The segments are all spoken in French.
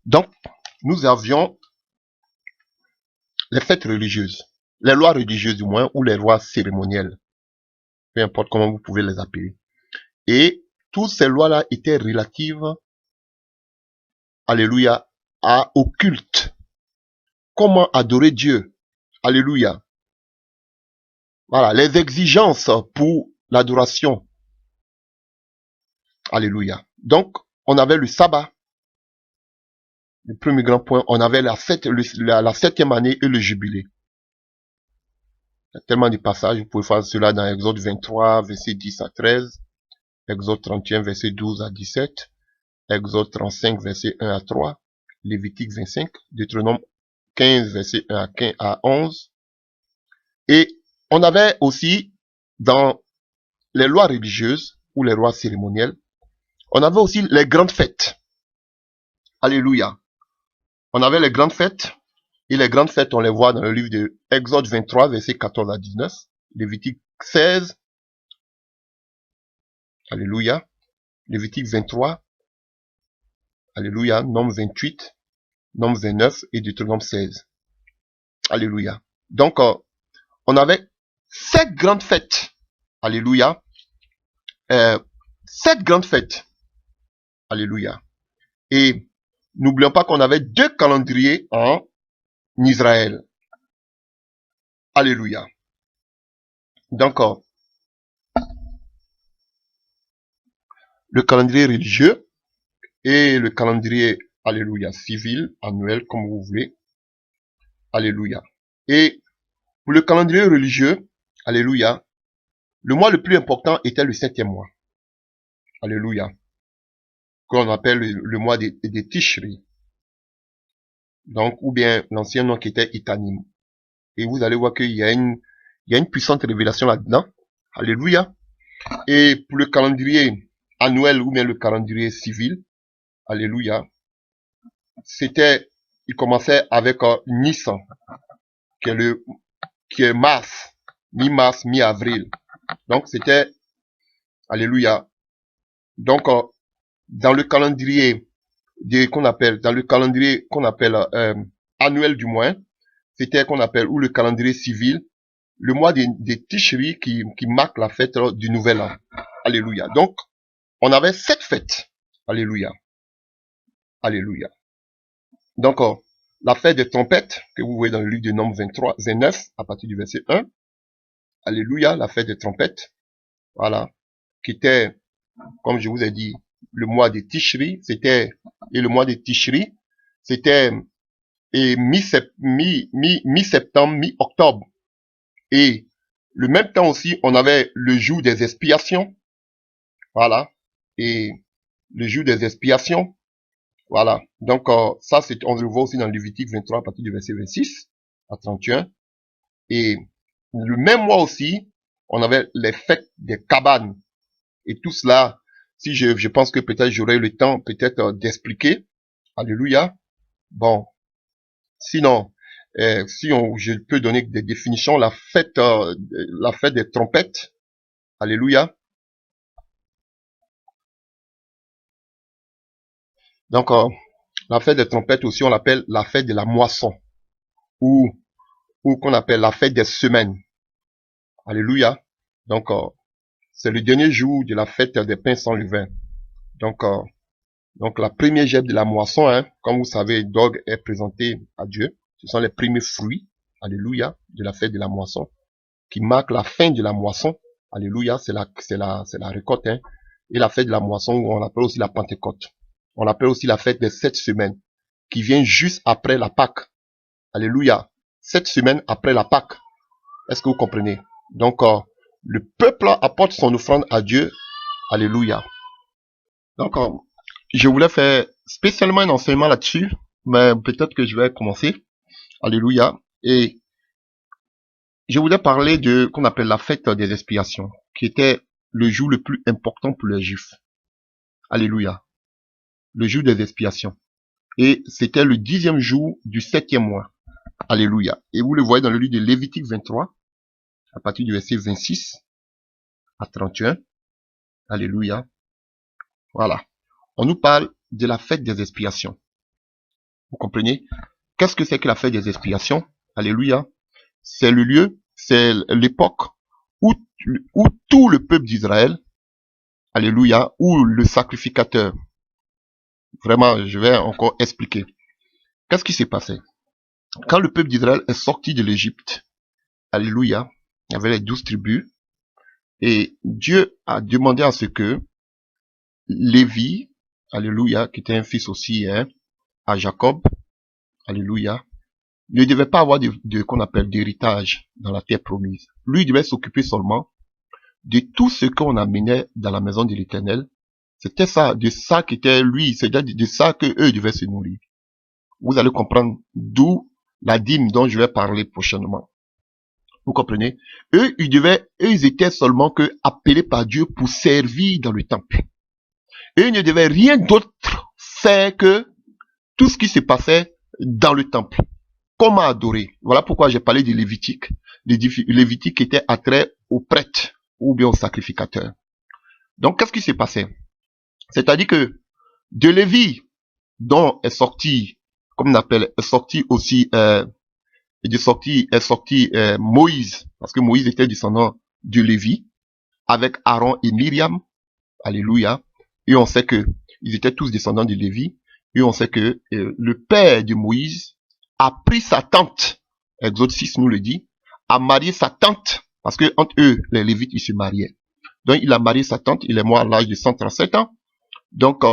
Donc, nous avions les fêtes religieuses, les lois religieuses du moins, ou les lois cérémonielles, peu importe comment vous pouvez les appeler. Et toutes ces lois-là étaient relatives, alléluia, au culte. Comment adorer Dieu, alléluia. Voilà, les exigences pour l'adoration, alléluia. Donc, on avait le sabbat, le premier grand point, on avait la fête, la 7e année et le jubilé. Il y a tellement de passages, vous pouvez faire cela dans Exode 23, verset 10 à 13, Exode 31, verset 12 à 17, Exode 35, verset 1 à 3, Lévitique 25, Deutéronome 15, verset 1 à 11. Et on avait aussi, dans les lois religieuses, ou les lois cérémonielles, on avait aussi les grandes fêtes. Alléluia. On avait les grandes fêtes, et les grandes fêtes, on les voit dans le livre de Exode 23, verset 14 à 19, Lévitique 16, alléluia, Lévitique 23, alléluia, Nombre 28, Nombre 29 et Deutéronome 16. Alléluia. Donc, on avait 7 grandes fêtes. Alléluia. 7 grandes fêtes. Alléluia. Et n'oublions pas qu'on avait 2 calendriers en Israël. Alléluia. Donc, le calendrier religieux et le calendrier, alléluia, civil, annuel, comme vous voulez. Alléluia. Et pour le calendrier religieux, alléluia, le mois le plus important était le 7e mois. Alléluia. Qu'on appelle le mois des Tishri. Donc, ou bien l'ancien nom qui était Itanim. Et vous allez voir qu'il y a une puissante révélation là-dedans. Alléluia. Et pour le calendrier annuel ou bien le calendrier civil, alléluia, il commençait avec Nissan, qui est mars, mi-mars, mi-avril. Donc c'était, alléluia. Donc dans le calendrier qu'on appelle annuel du moins, c'était qu'on appelle, ou le calendrier civil, le mois des Tishri qui marque la fête du nouvel an. Alléluia. Donc, on avait 7 fêtes. Alléluia. Alléluia. Donc, la fête des trompettes, que vous voyez dans le livre de Nombre 29, à partir du verset 1. Alléluia, la fête des trompettes. Voilà. Qui était, comme je vous ai dit, le mois des Tishri, et le mois des Tishri, c'était, mi-septembre, mi-octobre. Et le même temps aussi, on avait le jour des expiations. Voilà. Et le jour des expiations. Voilà. Donc, ça, on le voit aussi dans Lévitique 23 à partir du verset 26 à 31. Et le même mois aussi, on avait les fêtes des cabanes. Et tout cela, si je pense que peut-être j'aurai le temps peut-être d'expliquer. Alléluia. Bon. Sinon, je peux donner des définitions, la fête des trompettes. Alléluia. Donc, la fête des trompettes aussi, on l'appelle la fête de la moisson. Ou qu'on appelle la fête des semaines. Alléluia. Donc, c'est le dernier jour de la fête des pains sans levain. Donc, la première gemme de la moisson, hein, comme vous savez, Dog est présenté à Dieu. Ce sont les premiers fruits, alléluia, de la fête de la moisson, qui marque la fin de la moisson. Alléluia, c'est la récolte, hein. Et la fête de la moisson, on l'appelle aussi la Pentecôte. On l'appelle aussi la fête des 7 semaines, qui vient juste après la Pâque. Alléluia. 7 semaines après la Pâque. Est-ce que vous comprenez? Donc, le peuple apporte son offrande à Dieu. Alléluia. Donc, je voulais faire spécialement un enseignement là-dessus, mais peut-être que je vais commencer. Alléluia. Et je voulais parler qu'on appelle la fête des expiations, qui était le jour le plus important pour les Juifs. Alléluia. Le jour des expiations. Et c'était le 10e jour du 7e mois. Alléluia. Et vous le voyez dans le livre de Lévitique 23, à partir du verset 26 à 31. Alléluia. Voilà. On nous parle de la fête des expiations. Vous comprenez? Qu'est-ce que c'est que la fête des expiations? Alléluia. C'est le lieu, c'est l'époque où, où tout le peuple d'Israël, alléluia, où le sacrificateur, vraiment, je vais encore expliquer. Qu'est-ce qui s'est passé? Quand le peuple d'Israël est sorti de l'Égypte, alléluia, il y avait les 12 tribus, et Dieu a demandé à ce que Lévi, alléluia, qui était un fils aussi à Jacob, alléluia, ne devait pas avoir qu'on appelle d'héritage dans la terre promise. Lui, il devait s'occuper seulement de tout ce qu'on amenait dans la maison de l'Éternel. C'était ça, de ça qu'était lui, c'est-à-dire de ça que eux devaient se nourrir. Vous allez comprendre d'où la dîme dont je vais parler prochainement. Vous comprenez? Eux, ils étaient seulement que appelés par Dieu pour servir dans le temple. Eux, ils ne devaient rien d'autre faire que tout ce qui se passait dans le temple. Comment adorer? Voilà pourquoi j'ai parlé du Lévitique. Le Lévitique était attrait aux prêtres ou bien aux sacrificateurs. Donc, qu'est-ce qui s'est passé? C'est-à-dire que de Lévi, dont est sorti, comme on appelle, est sorti aussi, est sorti Moïse, parce que Moïse était descendant de Lévi, avec Aaron et Myriam, alléluia, et on sait que ils étaient tous descendants de Lévi, et on sait que le père de Moïse a pris sa tante, Exode 6 nous le dit, a marié sa tante, parce que entre eux, les Lévites, ils se mariaient. Donc, il a marié sa tante, il est mort à l'âge de 137 ans. Donc,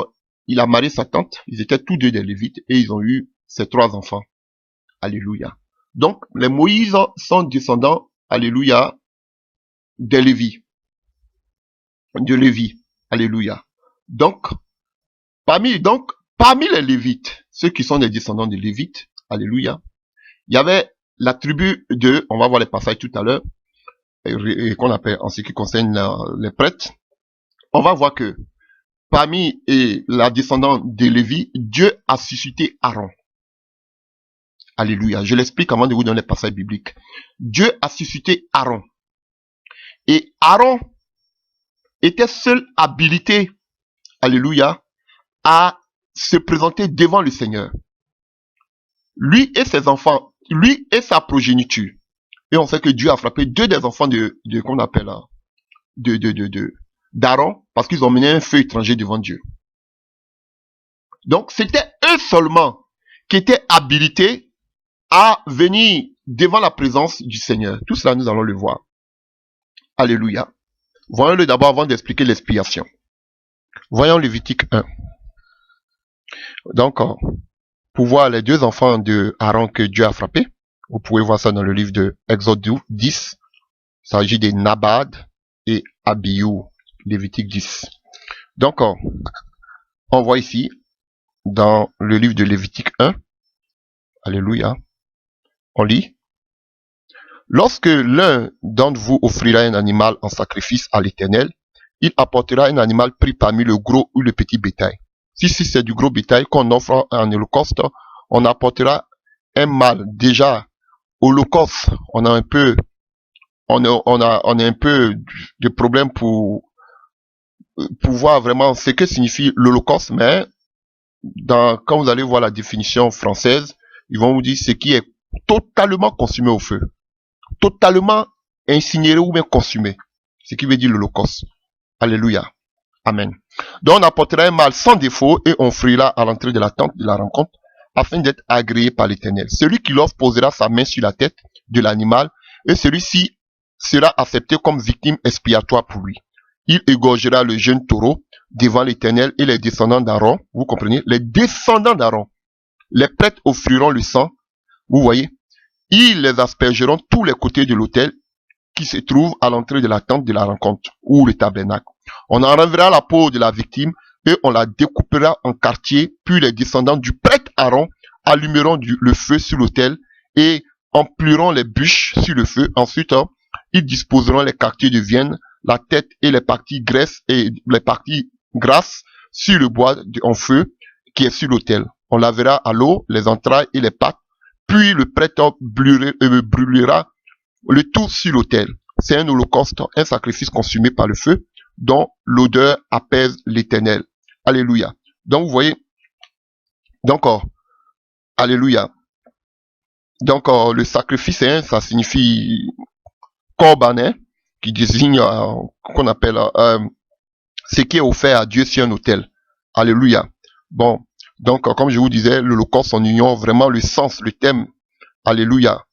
il a marié sa tante, ils étaient tous deux des Lévites, et ils ont eu ces 3 enfants. Alléluia. Donc, les Moïse sont descendants, alléluia, de Lévi. De Lévi. Alléluia. Donc, parmi les Lévites, ceux qui sont des descendants de Lévites, alléluia, il y avait la tribu de, on va voir les passages tout à l'heure, qu'on appelle en ce qui concerne les prêtres. On va voir que parmi la descendance de Lévi, Dieu a suscité Aaron. Alléluia. Je l'explique avant de vous donner les passages bibliques. Dieu a suscité Aaron. Et Aaron était seul habilité, alléluia, à se présenter devant le Seigneur. Lui et ses enfants, lui et sa progéniture. Et on sait que Dieu a frappé 2 des enfants qu'on appelle d'Aaron, parce qu'ils ont mené un feu étranger devant Dieu. Donc, c'était eux seulement qui étaient habilités à venir devant la présence du Seigneur. Tout cela, nous allons le voir. Alléluia. Voyons-le d'abord avant d'expliquer l'expiation. Voyons Lévitique 1. Donc, pour voir les 2 enfants de Aaron que Dieu a frappés, vous pouvez voir ça dans le livre de Exode 10. Il s'agit de Nabad et Abiou, Lévitique 10. Donc, on voit ici, dans le livre de Lévitique 1, alléluia, on lit, lorsque l'un d'entre vous offrira un animal en sacrifice à l'Éternel, il apportera un animal pris parmi le gros ou le petit bétail. Si c'est du gros bétail qu'on offre en holocauste, on apportera un mâle. Déjà, holocauste, on a un peu de problème pour voir vraiment ce que signifie l'holocauste, mais quand vous allez voir la définition française, ils vont vous dire ce qui est totalement consumé au feu, totalement incinéré ou bien consumé, ce qui veut dire l'holocauste. Alléluia. Amen. Donc on apportera un mâle sans défaut et on offrira à l'entrée de la tente de la rencontre afin d'être agréé par l'Éternel. Celui qui l'offre posera sa main sur la tête de l'animal et celui-ci sera accepté comme victime expiatoire pour lui. Il égorgera le jeune taureau devant l'Éternel et les descendants d'Aaron, vous comprenez, les descendants d'Aaron. Les prêtres offriront le sang, vous voyez, ils les aspergeront tous les côtés de l'autel qui se trouve à l'entrée de la tente de la rencontre ou le tabernacle. On enlèvera la peau de la victime et on la découpera en quartiers, puis les descendants du prêtre Aaron allumeront le feu sur l'autel et empliront les bûches sur le feu. Ensuite, ils disposeront les quartiers de viande, la tête et les parties grasses sur le bois en feu qui est sur l'autel. On lavera à l'eau les entrailles et les pattes, puis le prêtre brûlera le tout sur l'autel. C'est un holocauste, un sacrifice consumé par le feu, dont l'odeur apaise l'Éternel. Alléluia. Donc vous voyez, donc Alléluia. Donc, le sacrifice, hein, ça signifie corbanet, qui désigne qu'on appelle ce qui est offert à Dieu sur un autel. Alléluia. Bon, donc, comme je vous disais, l'Holocauste en union vraiment le sens, le thème. Alléluia.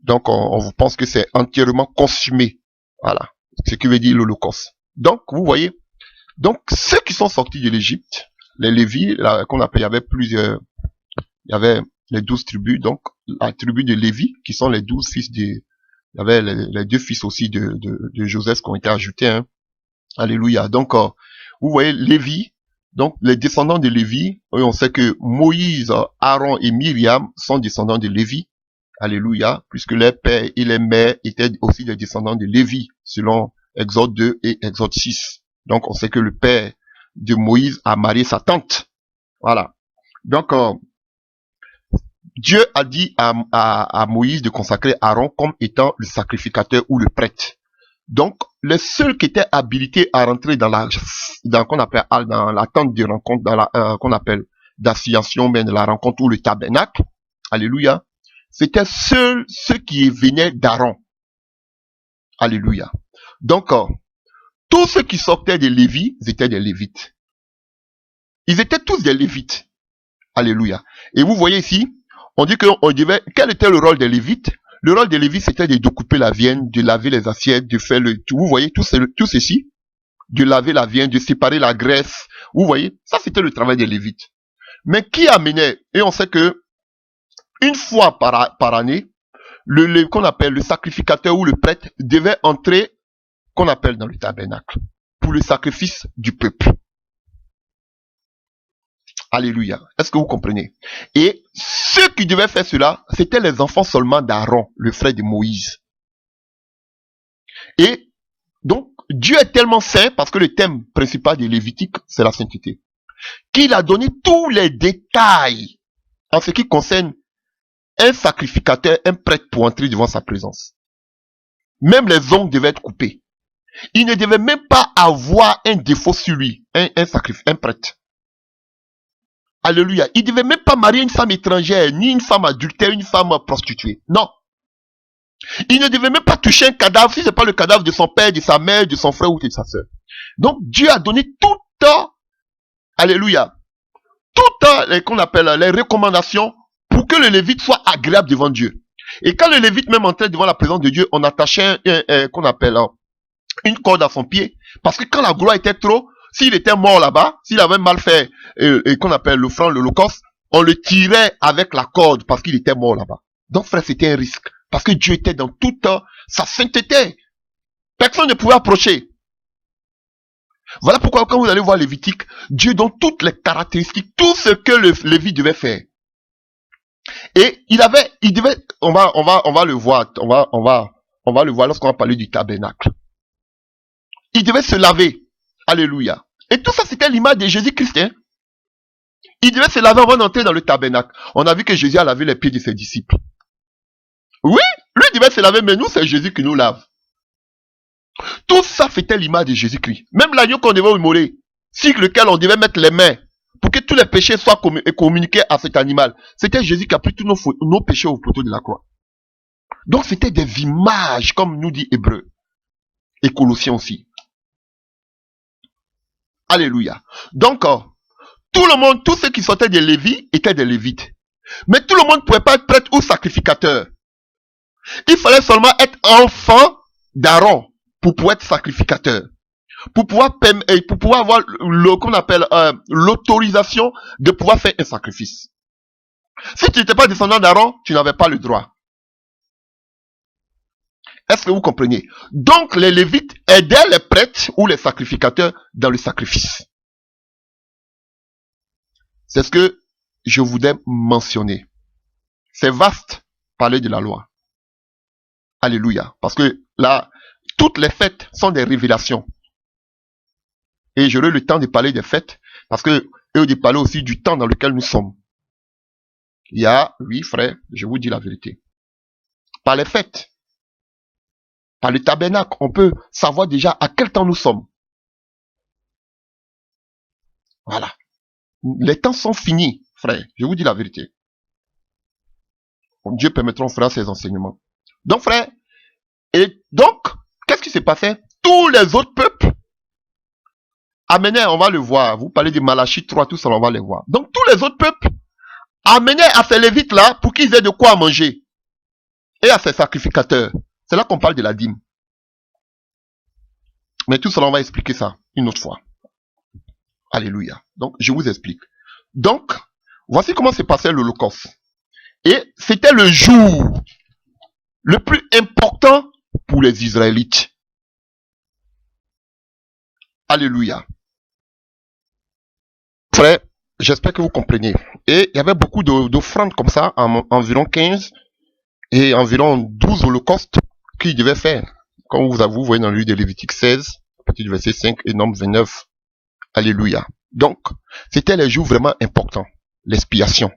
Donc, on vous pense que c'est entièrement consumé. Voilà. Ce qui veut dire l'Holocauste. Donc, vous voyez, donc ceux qui sont sortis de l'Égypte, les Lévis, qu'on appelle, il y avait plusieurs, il y avait les 12 tribus, donc la tribu de Lévi, qui sont les 12 fils de, il y avait les 2 fils aussi de Joseph qui ont été ajoutés, hein. Alléluia. Donc, vous voyez, Lévi, donc les descendants de Lévi, on sait que Moïse, Aaron et Myriam sont descendants de Lévi. Alléluia, puisque les pères et les mères étaient aussi des descendants de Lévi, selon Exode 2 et Exode 6. Donc, on sait que le père de Moïse a marié sa tante. Voilà. Donc, Dieu a dit à Moïse de consacrer Aaron comme étant le sacrificateur ou le prêtre. Donc, les seuls qui étaient habilités à rentrer dans qu'on appelle, dans la tente de rencontre, dans la, qu'on appelle d'assignation, mais de la rencontre ou le tabernacle. Alléluia. C'était ceux qui venaient d'Aaron. Alléluia. Donc, tous ceux qui sortaient des Lévis, étaient des Lévites. Ils étaient tous des Lévites. Alléluia. Et vous voyez ici, on dit qu'on devait, quel était le rôle des Lévites? Le rôle des Lévites, c'était de découper la viande, de laver les assiettes, de faire le tout. Vous voyez, tout ceci, de laver la viande, de séparer la graisse. Vous voyez, ça c'était le travail des Lévites. Mais qui amenait, et on sait que, une fois par année, qu'on appelle le sacrificateur ou le prêtre devait entrer, qu'on appelle dans le tabernacle, pour le sacrifice du peuple. Alléluia. Est-ce que vous comprenez? Et ceux qui devaient faire cela, c'était les enfants seulement d'Aaron, le frère de Moïse. Et donc, Dieu est tellement saint, parce que le thème principal des Lévitiques, c'est la sainteté, qu'il a donné tous les détails en ce qui concerne un sacrificateur, un prêtre pour entrer devant sa présence. Même les ongles devaient être coupés. Il ne devait même pas avoir un défaut sur lui, un prêtre. Alléluia. Il ne devait même pas marier une femme étrangère, ni une femme adultère, une femme prostituée. Non. Il ne devait même pas toucher un cadavre, si ce n'est pas le cadavre de son père, de sa mère, de son frère ou de sa soeur. Donc Dieu a donné tout alléluia, toutes qu'on appelle les recommandations pour que le Lévite soit agréable devant Dieu. Et quand le Lévite même entrait devant la présence de Dieu, on attachait qu'on appelle une corde à son pied, parce que quand la gloire était trop, s'il était mort là-bas, s'il avait mal fait, qu'on appelle l'offrande, l'holocauste, on le tirait avec la corde parce qu'il était mort là-bas. Donc frère, c'était un risque, parce que Dieu était dans toute sa sainteté. Personne ne pouvait approcher. Voilà pourquoi quand vous allez voir Lévitique, Dieu donne toutes les caractéristiques, tout ce que le Lévite devait faire. Et il devait, on va le voir, on va le voir lorsqu'on va parler du tabernacle. Il devait se laver. Alléluia. Et tout ça, c'était l'image de Jésus-Christ. Hein? Il devait se laver avant d'entrer dans le tabernacle. On a vu que Jésus a lavé les pieds de ses disciples. Oui, lui devait se laver, mais nous, c'est Jésus qui nous lave. Tout ça, c'était l'image de Jésus-Christ. Même l'agneau qu'on devait immoler, sur lequel on devait mettre les mains, pour que tous les péchés soient communiqués à cet animal. C'était Jésus qui a pris tous nos péchés au poteau de la croix. Donc, c'était des images, comme nous dit Hébreu. Et Colossiens aussi. Alléluia. Donc, tout le monde, tous ceux qui sortaient des Lévis étaient des Lévites. Mais tout le monde ne pouvait pas être prêtre ou sacrificateur. Il fallait seulement être enfant d'Aaron pour pouvoir être sacrificateur. Pour pouvoir avoir qu'on appelle l'autorisation de pouvoir faire un sacrifice. Si tu n'étais pas descendant d'Aaron, tu n'avais pas le droit. Est-ce que vous comprenez? Donc les Lévites aidaient les prêtres ou les sacrificateurs dans le sacrifice. C'est ce que je voulais mentionner. C'est vaste, parler de la loi. Alléluia. Parce que là, toutes les fêtes sont des révélations. Et j'aurai le temps de parler des fêtes, parce que et de parler aussi du temps dans lequel nous sommes. Il y a, oui frère, je vous dis la vérité. Par les fêtes, par le tabernacle, on peut savoir déjà à quel temps nous sommes. Voilà. Les temps sont finis, frère, je vous dis la vérité. Dieu permettra, on fera ces enseignements. Donc, frère, et donc, qu'est-ce qui s'est passé? Tous les autres peuples amenaient, on va le voir, vous parlez de Malachie 3, tout ça, on va les voir. Donc, tous les autres peuples amenaient à ces Lévites là pour qu'ils aient de quoi manger. Et à ces sacrificateurs. C'est là qu'on parle de la dîme. Mais tout cela, on va expliquer ça une autre fois. Alléluia. Donc, je vous explique. Donc, voici comment s'est passé l'Holocauste. Et c'était le jour le plus important pour les Israélites. Alléluia. Frère, j'espère que vous comprenez. Et il y avait beaucoup d'offrandes comme ça, environ 15 et environ 12 holocaustes qu'ils devaient faire. Comme vous voyez dans le livre de Lévitique 16, à partir du verset 5 et Nombre 29. Alléluia. Donc, c'était les jours vraiment importants. L'expiation.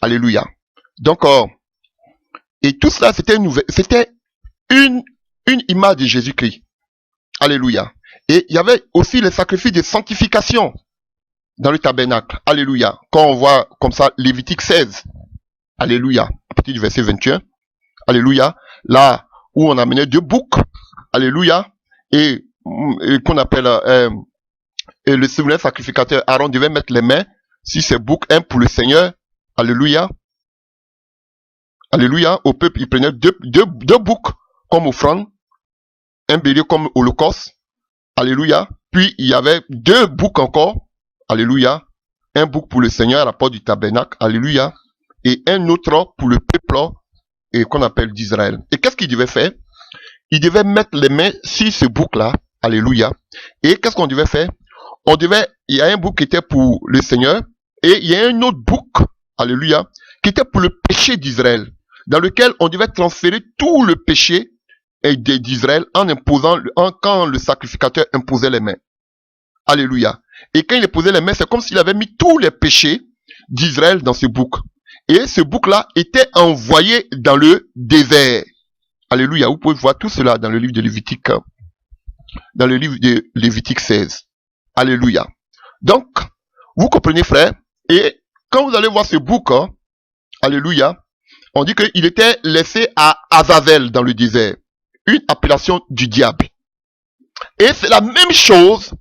Alléluia. Donc, et tout cela, c'était une image de Jésus-Christ. Alléluia. Et il y avait aussi les sacrifices de sanctification dans le tabernacle. Alléluia. Quand on voit comme ça Lévitique 16. Alléluia. À partir du verset 21. Alléluia. Là où on amenait 2 boucs. Alléluia. Et qu'on appelle et le souverain sacrificateur Aaron devait mettre les mains sur ces boucs, un pour le Seigneur. Alléluia. Alléluia. Au peuple, il prenait deux boucs comme offrande, un bélier comme holocauste. Alléluia. Puis il y avait 2 boucs encore. Alléluia. Un bouc pour le Seigneur à la porte du tabernacle. Alléluia. Et un autre pour le peuple et qu'on appelle d'Israël. Et qu'est-ce qu'il devait faire? Il devait mettre les mains sur ce bouc-là. Alléluia. Et qu'est-ce qu'on devait faire? Il y a un bouc qui était pour le Seigneur. Et il y a un autre bouc. Alléluia. Qui était pour le péché d'Israël. Dans lequel on devait transférer tout le péché d'Israël quand le sacrificateur imposait les mains. Alléluia. Et quand il imposait les mains, c'est comme s'il avait mis tous les péchés d'Israël dans ce bouc. Et ce bouc-là était envoyé dans le désert. Alléluia. Vous pouvez voir tout cela dans le livre de Lévitique. Dans le livre de Lévitique 16. Alléluia. Donc, vous comprenez, frère. Et quand vous allez voir ce bouc, alléluia, on dit qu'il était laissé à Azazel dans le désert. Une appellation du diable. Et c'est la même chose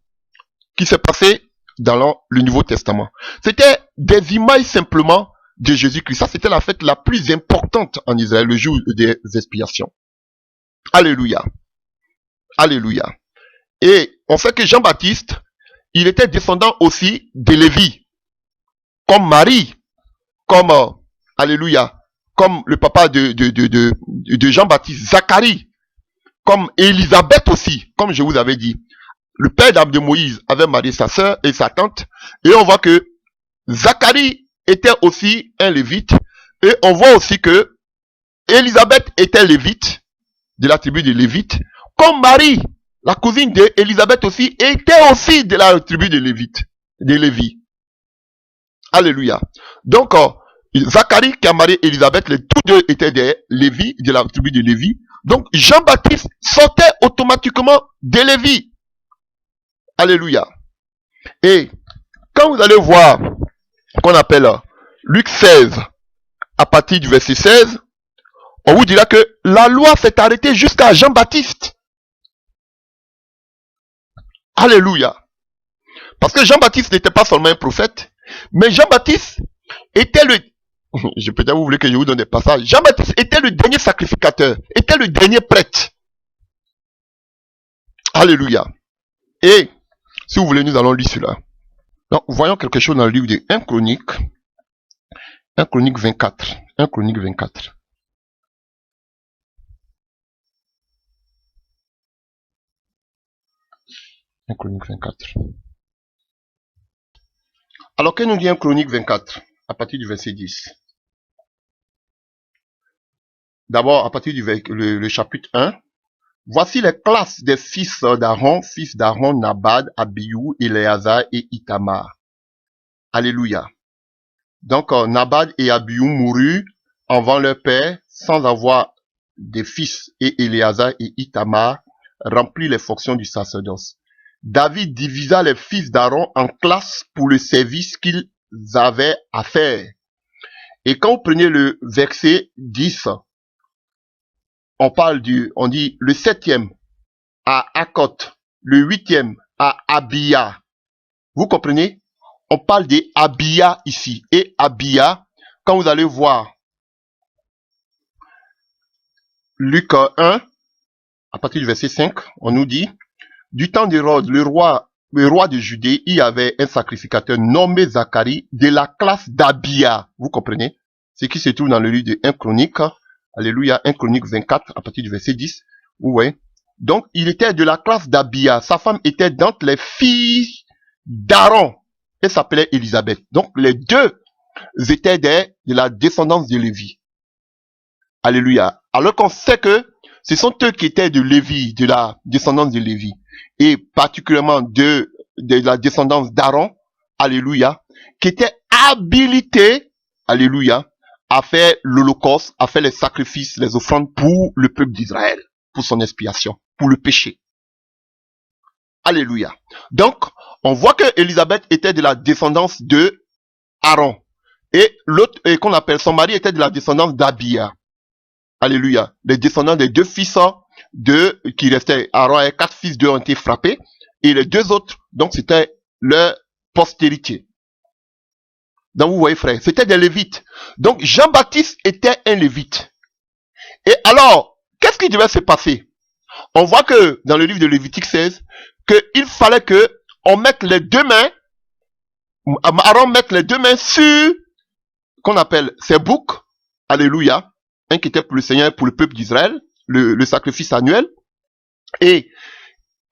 qui s'est passée dans le Nouveau Testament. C'était des images simplement de Jésus-Christ. Ça, c'était la fête la plus importante en Israël, le jour des expiations. Alléluia. Alléluia. Et on sait que Jean-Baptiste, il était descendant aussi de Lévi. Comme Marie. Comme, alléluia. Comme le papa de Jean-Baptiste, Zacharie. Comme Élisabeth aussi, comme je vous avais dit. Le père de Moïse avait marié sa sœur et sa tante. Et on voit que Zacharie était aussi un lévite. Et on voit aussi que Élisabeth était lévite, de la tribu de Lévite. Comme Marie, la cousine d'Élisabeth aussi, était aussi de la tribu de Lévi. Alléluia. Donc, Zacharie qui a marié Élisabeth, tous deux étaient des Lévi, de la tribu de Lévi. Donc, Jean-Baptiste sortait automatiquement de Lévi. Alléluia. Et quand vous allez voir qu'on appelle Luc 16, à partir du verset 16, on vous dira que la loi s'est arrêtée jusqu'à Jean-Baptiste. Alléluia. Parce que Jean-Baptiste n'était pas seulement un prophète, mais Jean-Baptiste était peut-être vous voulez que je vous donne des passages. Jean-Baptiste était le dernier sacrificateur, était le dernier prêtre. Alléluia. Et, si vous voulez, nous allons lire cela. Donc, voyons quelque chose dans le livre de 1 Chronique 24. 1 Chronique 24. Un Chronique 24. Alors, que nous dit 1 Chronique 24, à partir du verset 10? D'abord, à partir du le chapitre 1. Voici les classes des fils d'Aaron, Nabad, Abiou, Éléazar et Itamar. Alléluia. Donc, Nabad et Abiou moururent avant leur père, sans avoir des fils, et Éléazar et Itamar remplirent les fonctions du sacerdoce. David divisa les fils d'Aaron en classes pour le service qu'ils avaient à faire. Et quand vous prenez le verset 10, on dit le 7e à Akot, le 8e à Abia. Vous comprenez? On parle des Abia ici. Et Abia, quand vous allez voir Luc 1, à partir du verset 5, on nous dit, du temps d'Hérode, le roi de Judée, il y avait un sacrificateur nommé Zacharie de la classe d'Abia. Vous comprenez? Ce qui se trouve dans le livre de 1 Chronique. Alléluia, 1 Chronique 24, à partir du verset 10. Vous voyez? Donc, il était de la classe d'Abia. Sa femme était d'entre les filles d'Aaron. Elle s'appelait Élisabeth. Donc, les deux étaient de la descendance de Lévi. Alléluia. Alors qu'on sait que ce sont eux qui étaient de Lévi, de la descendance de Lévi. Et particulièrement de la descendance d'Aaron. Alléluia. Qui étaient habilités. Alléluia. À faire l'holocauste, à faire les sacrifices, les offrandes pour le peuple d'Israël. Pour son expiation. Pour le péché. Alléluia. Donc, on voit que Élisabeth était de la descendance de Aaron. Et l'autre, qu'on appelle son mari, était de la descendance d'Abia. Alléluia. Les descendants des deux fils qui restaient. Aaron et 4 fils d'eux ont été frappés. Et les deux autres, donc c'était leur postérité. Donc vous voyez frère, c'était des Lévites. Donc Jean-Baptiste était un Lévite. Et alors, qu'est-ce qui devait se passer? On voit que dans le livre de Lévitique 16, qu'il fallait que on mette les deux mains, Aaron mette les deux mains sur, qu'on appelle ses boucs. Alléluia. Un qui était pour le Seigneur, pour le peuple d'Israël, le sacrifice annuel. Et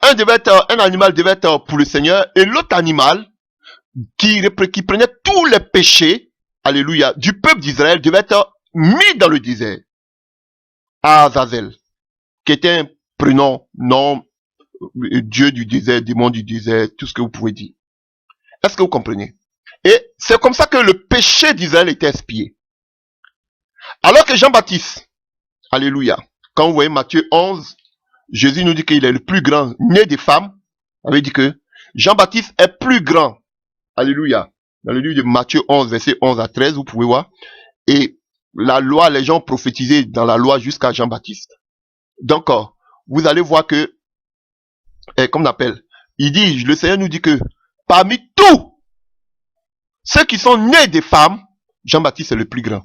un animal devait être pour le Seigneur, et l'autre animal, qui prenait tous les péchés, alléluia, du peuple d'Israël, devait être mis dans le désert. À Azazel, qui était un prénom, nom, Dieu du désert, démon du désert, tout ce que vous pouvez dire. Est-ce que vous comprenez? Et c'est comme ça que le péché d'Israël était expié. Alors que Jean-Baptiste, alléluia, quand vous voyez Matthieu 11, Jésus nous dit qu'il est le plus grand né des femmes. Ça veut dire que Jean-Baptiste est plus grand. Alléluia. Dans le livre de Matthieu 11, verset 11 à 13, vous pouvez voir. Et la loi, les gens prophétisaient dans la loi jusqu'à Jean-Baptiste. Donc, vous allez voir que, comme on appelle, il dit, le Seigneur nous dit que parmi tous ceux qui sont nés des femmes, Jean-Baptiste est le plus grand.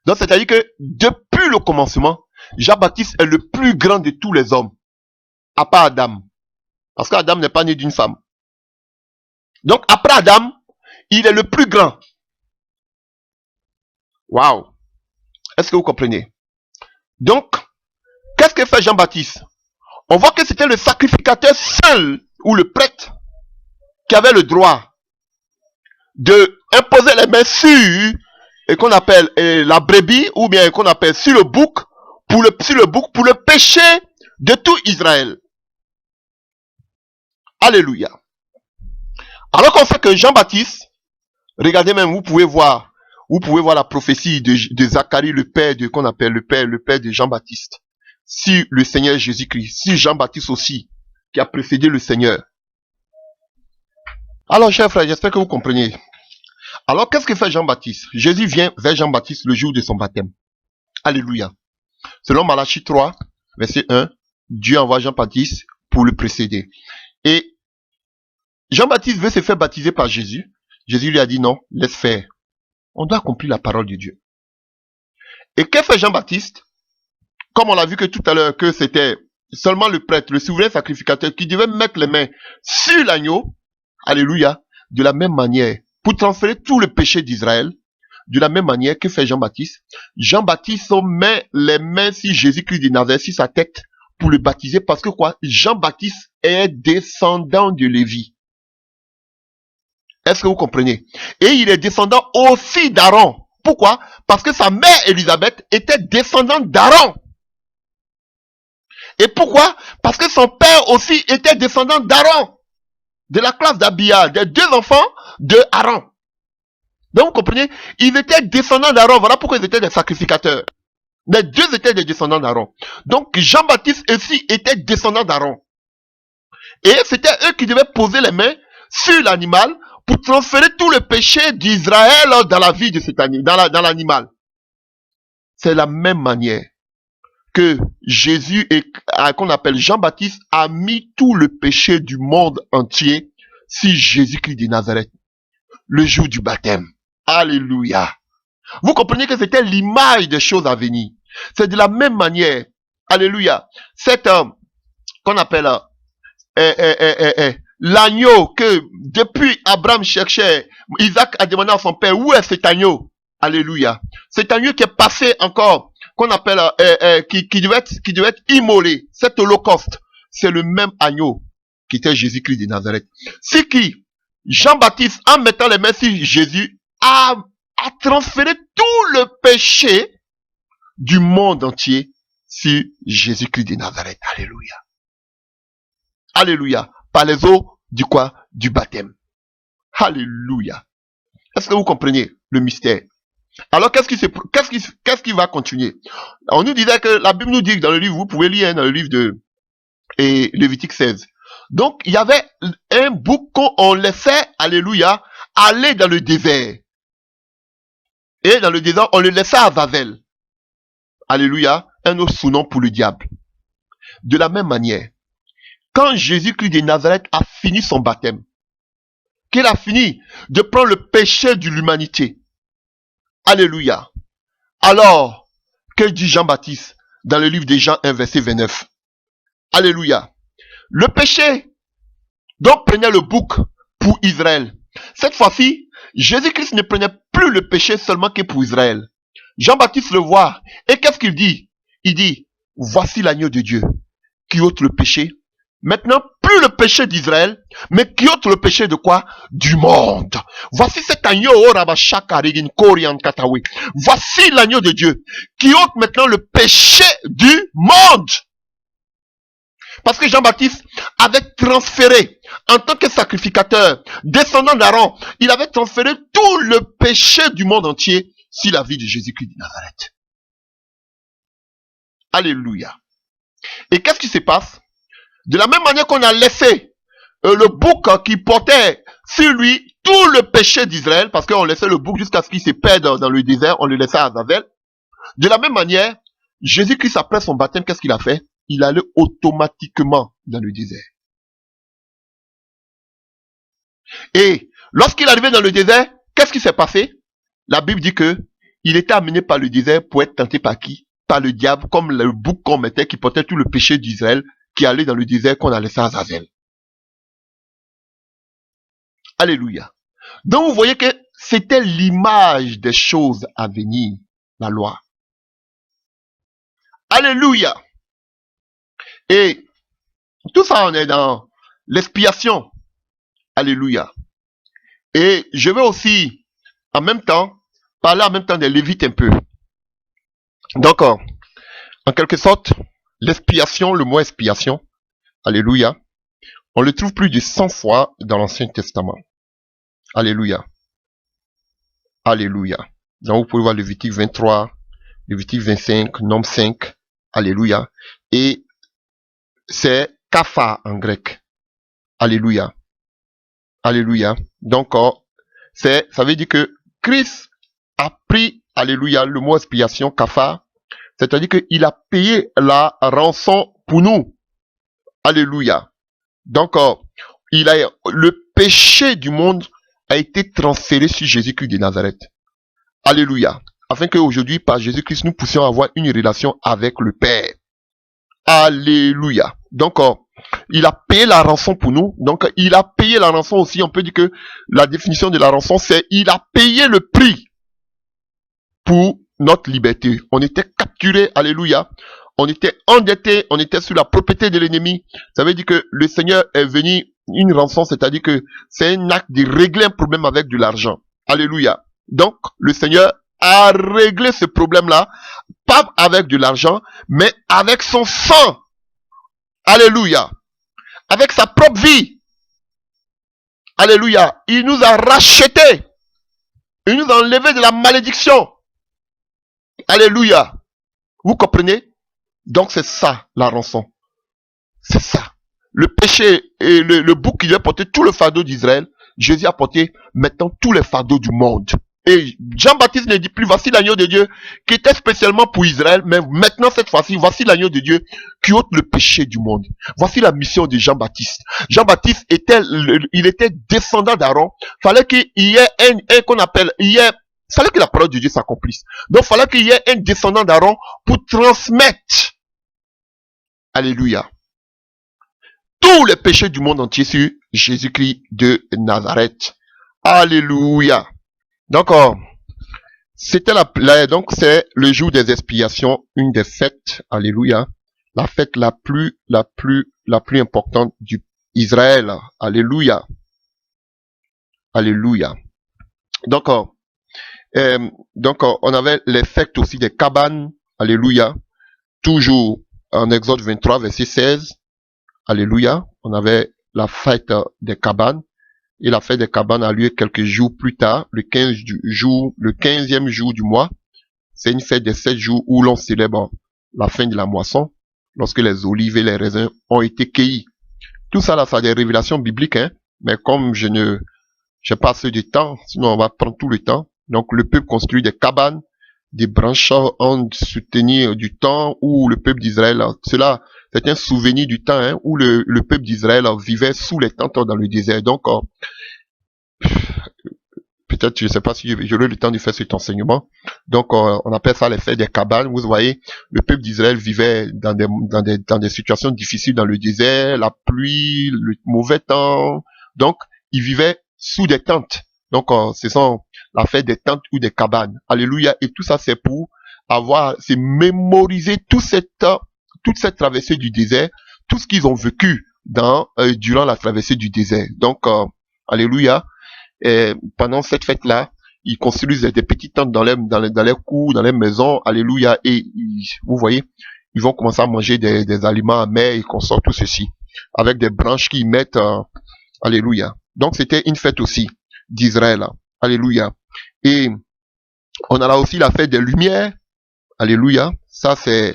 Donc, c'est-à-dire que depuis le commencement, Jean-Baptiste est le plus grand de tous les hommes, à part Adam. Parce qu'Adam n'est pas né d'une femme. Donc, après Adam, il est le plus grand. Waouh! Est-ce que vous comprenez? Donc, qu'est-ce que fait Jean-Baptiste? On voit que c'était le sacrificateur seul, ou le prêtre, qui avait le droit de imposer les mains sur, et qu'on appelle la brebis, ou bien qu'on appelle sur le bouc, pour le péché de tout Israël. Alléluia. Alors qu'on sait que Jean-Baptiste, regardez même, vous pouvez voir la prophétie de Zacharie, le père qu'on appelle le père de Jean-Baptiste. Si le Seigneur Jésus-Christ, si Jean-Baptiste aussi, qui a précédé le Seigneur. Alors, chers frères, j'espère que vous comprenez. Alors, qu'est-ce que fait Jean-Baptiste? Jésus vient vers Jean-Baptiste le jour de son baptême. Alléluia. Selon Malachie 3, verset 1, Dieu envoie Jean-Baptiste pour le précéder. Et Jean-Baptiste veut se faire baptiser par Jésus. Jésus lui a dit non, laisse faire. On doit accomplir la parole de Dieu. Et qu'est-ce que fait Jean-Baptiste? Comme on l'a vu que tout à l'heure, que c'était seulement le prêtre, le souverain sacrificateur, qui devait mettre les mains sur l'agneau, alléluia, de la même manière, pour transférer tout le péché d'Israël, de la même manière que fait Jean-Baptiste. Jean-Baptiste met les mains sur Jésus-Christ de Nazareth, sur sa tête, pour le baptiser, parce que quoi? Jean-Baptiste est descendant de Lévi. Est-ce que vous comprenez? Et il est descendant aussi d'Aaron. Pourquoi? Parce que sa mère Élisabeth était descendante d'Aaron. Et pourquoi? Parce que son père aussi était descendant d'Aaron. De la classe d'Abia, des deux enfants de Aaron. Donc vous comprenez? Ils étaient descendants d'Aaron. Voilà pourquoi ils étaient des sacrificateurs. Les deux étaient des descendants d'Aaron. Donc Jean-Baptiste aussi était descendant d'Aaron. Et c'était eux qui devaient poser les mains sur l'animal pour transférer tout le péché d'Israël dans la vie de cet animal, dans l'animal. C'est la même manière que Jésus et qu'on appelle Jean-Baptiste a mis tout le péché du monde entier sur Jésus-Christ de Nazareth, le jour du baptême. Alléluia. Vous comprenez que c'était l'image des choses à venir. C'est de la même manière. Alléluia. Cet homme qu'on appelle l'agneau que depuis Abraham cherchait, Isaac a demandé à son père, où est cet agneau? Alléluia. Cet agneau qui est passé encore, qu'on appelle, qui devait être immolé, cet holocauste, c'est le même agneau qui était Jésus-Christ de Nazareth. C'est qui? Jean-Baptiste, en mettant les mains sur Jésus, a transféré tout le péché du monde entier sur Jésus-Christ de Nazareth. Alléluia. Alléluia. Par les eaux du quoi? Du baptême. Alléluia. Est-ce que vous comprenez le mystère? Alors, qu'est-ce qui va continuer? On nous disait que la Bible nous dit que dans le livre, vous pouvez lire dans le livre de Lévitique 16. Donc, il y avait un bouc qu'on laissait, alléluia, aller dans le désert. Et dans le désert, on le laissait à Zazel. Alléluia, un autre sous-nom pour le diable. De la même manière, quand Jésus-Christ de Nazareth a fini son baptême, qu'il a fini de prendre le péché de l'humanité, alléluia. Alors, que dit Jean-Baptiste dans le livre de Jean 1, verset 29? Alléluia. Le péché dont prenait le bouc pour Israël. Cette fois-ci, Jésus-Christ ne prenait plus le péché seulement que pour Israël. Jean-Baptiste le voit. Et qu'est-ce qu'il dit? Il dit, voici l'agneau de Dieu qui ôte le péché. Maintenant, plus le péché d'Israël, mais qui ôte le péché de quoi? Du monde. Voici cet agneau, voici l'agneau de Dieu, qui ôte maintenant le péché du monde. Parce que Jean-Baptiste avait transféré, en tant que sacrificateur, descendant d'Aaron, il avait transféré tout le péché du monde entier sur la vie de Jésus-Christ de Nazareth. Alléluia. Et qu'est-ce qui se passe? De la même manière qu'on a laissé le bouc qui portait sur lui tout le péché d'Israël, parce qu'on laissait le bouc jusqu'à ce qu'il se perde dans le désert, on le laissait à Zazel. De la même manière, Jésus-Christ, après son baptême, qu'est-ce qu'il a fait? Il allait automatiquement dans le désert. Et lorsqu'il arrivait dans le désert, qu'est-ce qui s'est passé? La Bible dit que il était amené par le désert pour être tenté par qui? Par le diable, comme le bouc qu'on mettait, qui portait tout le péché d'Israël, qui allait dans le désert qu'on a laissé à Zazel. Alléluia. Donc vous voyez que c'était l'image des choses à venir, la loi. Alléluia. Et tout ça, on est dans l'expiation. Alléluia. Et je vais aussi, en même temps, parler en même temps des Lévites un peu. Donc, en quelque sorte, l'expiation, le mot expiation, alléluia, on le trouve plus de 100 fois dans l'Ancien Testament. Alléluia. Alléluia. Donc, vous pouvez voir Lévitique 23, Lévitique 25, Nombre 5, alléluia. Et c'est kapha en grec. Alléluia. Alléluia. Donc, ça veut dire que Christ a pris, alléluia, le mot expiation, kapha, c'est-à-dire qu'il a payé la rançon pour nous. Alléluia. Donc, le péché du monde a été transféré sur Jésus-Christ de Nazareth. Alléluia. Afin qu'aujourd'hui, par Jésus-Christ, nous puissions avoir une relation avec le Père. Alléluia. Donc, il a payé la rançon pour nous. Donc, il a payé la rançon aussi. On peut dire que la définition de la rançon, c'est il a payé le prix pour notre liberté. On était capturés, alléluia. On était endettés, on était sous la propriété de l'ennemi. Ça veut dire que le Seigneur est venu, une rançon, c'est-à-dire que c'est un acte de régler un problème avec de l'argent. Alléluia. Donc, le Seigneur a réglé ce problème-là, pas avec de l'argent, mais avec son sang. Alléluia. Avec sa propre vie. Alléluia. Il nous a rachetés. Il nous a enlevé de la malédiction. Alléluia. Vous comprenez? Donc c'est ça la rançon. C'est ça. Le péché et le bouc qui devait porter tout le fardeau d'Israël, Jésus a porté maintenant tous les fardeaux du monde. Et Jean-Baptiste ne dit plus, voici l'agneau de Dieu qui était spécialement pour Israël, mais maintenant cette fois-ci, voici l'agneau de Dieu qui ôte le péché du monde. Voici la mission de Jean-Baptiste. Jean-Baptiste était, il était descendant d'Aaron. Fallait qu'il y ait un qu'on appelle, fallait que la parole de Dieu s'accomplisse. Donc, fallait qu'il y ait un descendant d'Aaron pour transmettre, alléluia, tous les péchés du monde entier sur Jésus-Christ de Nazareth. Alléluia. Donc, c'était donc c'est le jour des expiations, une des fêtes, alléluia, la fête la plus importante du Israël. Alléluia. Alléluia. Donc, on avait les fêtes aussi des cabanes. Alléluia. Toujours en Exode 23, verset 16. Alléluia. On avait la fête des cabanes. Et la fête des cabanes a lieu quelques jours plus tard, le 15e jour du mois. C'est une fête de 7 jours où l'on célèbre la fin de la moisson, lorsque les olives et les raisins ont été cueillis. Tout ça là, ça a des révélations bibliques, hein. Mais comme j'ai pas assez de temps, sinon on va prendre tout le temps. Donc le peuple construit des cabanes, des branches en soutenir du temps où le peuple d'Israël, cela, c'est un souvenir du temps, hein, où le peuple d'Israël vivait sous les tentes dans le désert. Donc, peut-être, je ne sais pas si j'aurai le temps de faire cet enseignement. Donc, on appelle ça les fêtes des cabanes. Vous voyez, le peuple d'Israël vivait dans des situations difficiles dans le désert, la pluie, le mauvais temps. Donc, ils vivaient sous des tentes. Donc, ce sont la fête des tentes ou des cabanes. Alléluia. Et tout ça, c'est pour c'est mémoriser toute cette traversée du désert, tout ce qu'ils ont vécu durant la traversée du désert. Donc, alléluia. Et pendant cette fête-là, ils construisent des petites tentes dans les cours, dans les maisons, alléluia, et vous voyez, ils vont commencer à manger des aliments amers et consortent tout ceci, avec des branches qu'ils mettent, alléluia. Donc c'était une fête aussi d'Israël, alléluia. Et on a là aussi la fête des Lumières, alléluia, ça c'est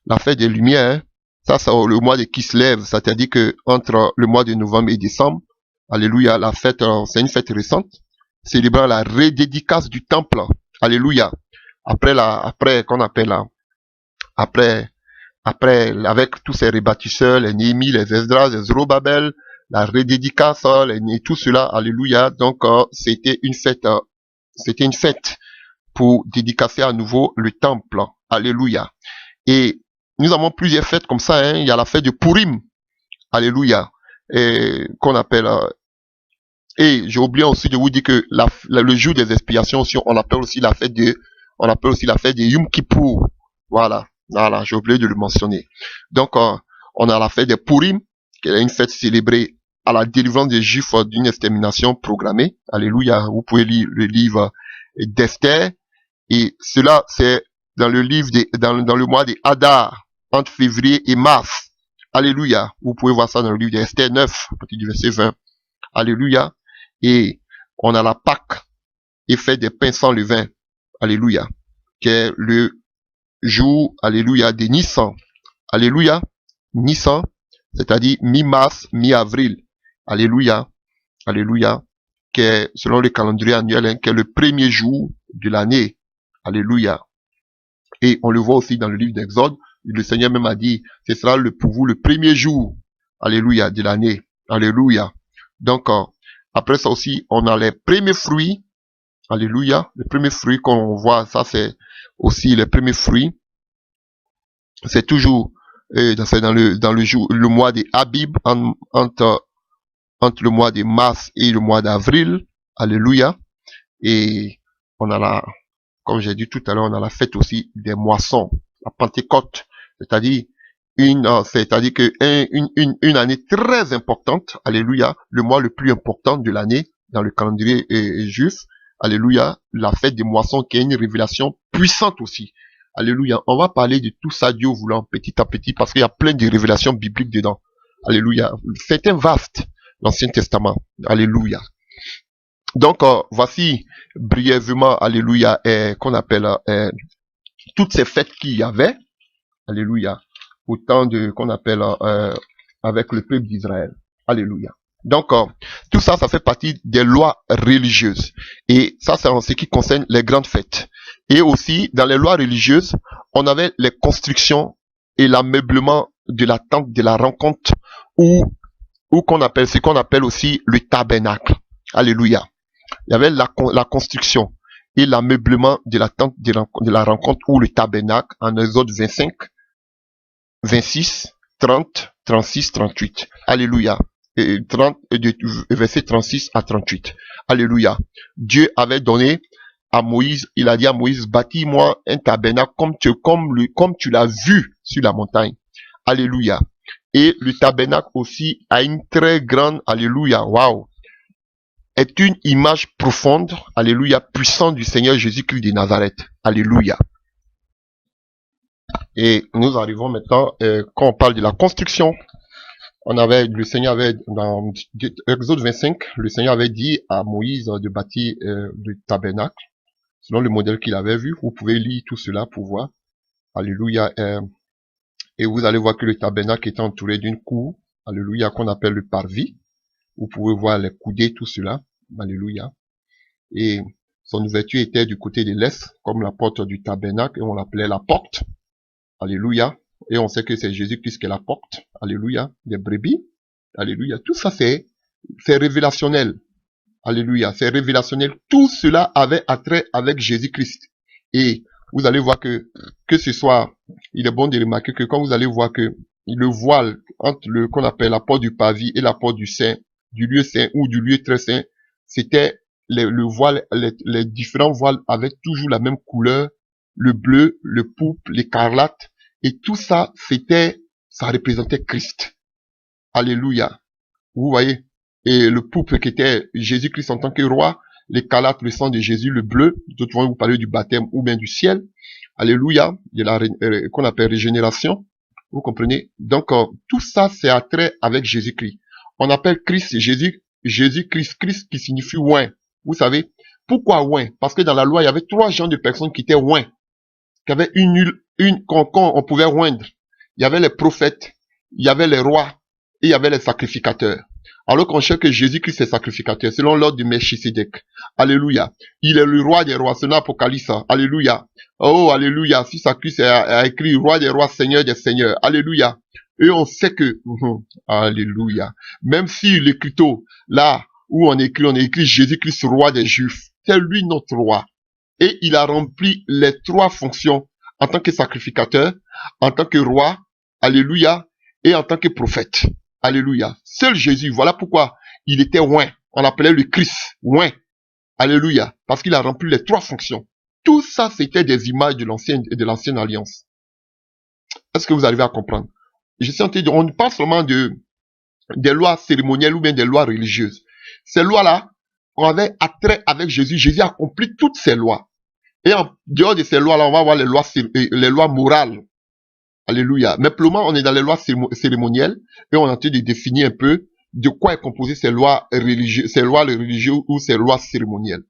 la fête des Lumières, hein. Ça c'est le mois de Kislev, c'est-à-dire que entre le mois de novembre et décembre, alléluia, la fête, c'est une fête récente, célébrant la redédicace du temple, alléluia. Après, avec tous ces rebâtisseurs, les Néhémie, les Esdras, les Zorobabel, la redédicace, et tout cela, alléluia. Donc, c'était une fête pour dédicacer à nouveau le temple, alléluia. Et nous avons plusieurs fêtes comme ça, hein. Il y a la fête de Purim, alléluia, et qu'on appelle, et j'ai oublié aussi de vous dire que le jour des expiations aussi, on appelle aussi la fête de Yom Kippour. Voilà, j'ai oublié de le mentionner. Donc, on a la fête de Purim, qui est une fête célébrée à la délivrance des Juifs d'une extermination programmée. Alléluia. Vous pouvez lire le livre d'Esther. Et cela, c'est dans le livre dans le mois de Hadar, entre février et mars. Alléluia. Vous pouvez voir ça dans le livre d'Esther 9, à partir du verset 20. Alléluia. Et on a la Pâque, et fait des pains sans levain. Alléluia. Qui est le jour, alléluia, de Nissan. Alléluia. Nissan, c'est-à-dire mi-mars, mi-avril. Alléluia. Alléluia. Qui est, selon le calendrier annuel, hein, qui est le premier jour de l'année. Alléluia. Et on le voit aussi dans le livre d'Exode. Le Seigneur même a dit, ce sera pour vous le premier jour. Alléluia, de l'année. Alléluia. Donc, après ça aussi, on a les premiers fruits. Alléluia. Les premiers fruits qu'on voit, ça c'est aussi les premiers fruits. C'est toujours dans le mois de Abib, entre le mois de mars et le mois d'avril. Alléluia. Et on a comme j'ai dit tout à l'heure, on a la fête aussi des moissons, la Pentecôte, c'est-à-dire une année très importante, alléluia, le mois le plus important de l'année dans le calendrier juif, alléluia, la fête des moissons qui est une révélation puissante aussi, alléluia. On va parler de tout ça, Dieu voulant, petit à petit, parce qu'il y a plein de révélations bibliques dedans, alléluia. C'est un vaste, l'Ancien Testament, alléluia. Donc, voici brièvement, alléluia, qu'on appelle toutes ces fêtes qu'il y avait, alléluia, autant qu'on appelle avec le peuple d'Israël, alléluia. Donc, tout ça, ça fait partie des lois religieuses. Et ça, c'est en ce qui concerne les grandes fêtes. Et aussi, dans les lois religieuses, on avait les constructions et l'ameublement de la tente de la rencontre ou ce qu'on appelle aussi le tabernacle. Alléluia. Il y avait la construction et l'ameublement de la tente de la rencontre ou le tabernacle en Exode 25, 26, 30, 36, 38. Alléluia. Et 30, verset 36 à 38. Alléluia. Dieu avait donné à Moïse, il a dit à Moïse, bâtis-moi un tabernacle comme tu l'as vu sur la montagne. Alléluia. Et le tabernacle aussi a une très grande, alléluia, waouh, est une image profonde, alléluia, puissante du Seigneur Jésus-Christ de Nazareth. Alléluia. Et nous arrivons maintenant, quand on parle de la construction, le Seigneur avait, dans Exode 25, le Seigneur avait dit à Moïse de bâtir le tabernacle, selon le modèle qu'il avait vu. Vous pouvez lire tout cela pour voir. Alléluia. Et vous allez voir que le tabernacle est entouré d'une cour, alléluia, qu'on appelle le parvis. Vous pouvez voir les coudées, tout cela. Alléluia. Et son ouverture était du côté de l'est, comme la porte du tabernacle, et on l'appelait la porte. Alléluia. Et on sait que c'est Jésus-Christ qui est la porte. Alléluia. Des brebis. Alléluia. Tout ça, c'est révélationnel. Alléluia. C'est révélationnel. Tout cela avait attrait avec Jésus-Christ. Et vous allez voir que ce soit, il est bon de remarquer que quand vous allez voir que le voile entre qu'on appelle la porte du parvis et la porte du saint, du lieu saint ou du lieu très saint, c'était le voile, les différents voiles avaient toujours la même couleur, le bleu, le pourpre, l'écarlate, et tout ça, ça représentait Christ. Alléluia. Vous voyez? Et le pourpre qui était Jésus-Christ en tant que roi, l'écarlate, le sang de Jésus, le bleu, d'autres vont vous parler du baptême ou bien du ciel. Alléluia, de la qu'on appelle régénération. Vous comprenez? Donc, tout ça, c'est attrait avec Jésus-Christ. On appelle Christ Jésus-Christ, Christ qui signifie oint. Vous savez? Pourquoi oint? Parce que dans la loi, il y avait 3 genres de personnes qui étaient oints, qui avaient qu'on pouvait oindre. Il y avait les prophètes, il y avait les rois, et il y avait les sacrificateurs. Alors qu'on cherche que Jésus-Christ est sacrificateur, selon l'ordre de Melchisédek. Alléluia. Il est le roi des rois, c'est l'Apocalypse. Alléluia. Oh, alléluia. Fils à Christ a écrit roi des rois, seigneur des seigneurs. Alléluia. Et on sait que, alléluia. Même si l'écriteau, là, où on écrit Jésus-Christ, roi des Juifs, c'est lui notre roi. Et il a rempli les 3 fonctions en tant que sacrificateur, en tant que roi, alléluia, et en tant que prophète. Alléluia. Seul Jésus, voilà pourquoi il était oint. On l'appelait le Christ, oint. Alléluia. Parce qu'il a rempli les 3 fonctions. Tout ça, c'était des images de l'ancienne alliance. Est-ce que vous arrivez à comprendre? Je suis en train de dire, on ne parle seulement des lois cérémonielles ou bien des lois religieuses. Ces lois-là, on avait attrait avec Jésus. Jésus a accompli toutes ces lois. Et en dehors de ces lois-là, on va voir les lois morales. Alléluia. Mais pour le moment, on est dans les lois cérémonielles et on est en train de définir un peu de quoi est composé ces lois religieuses ou ces lois cérémonielles.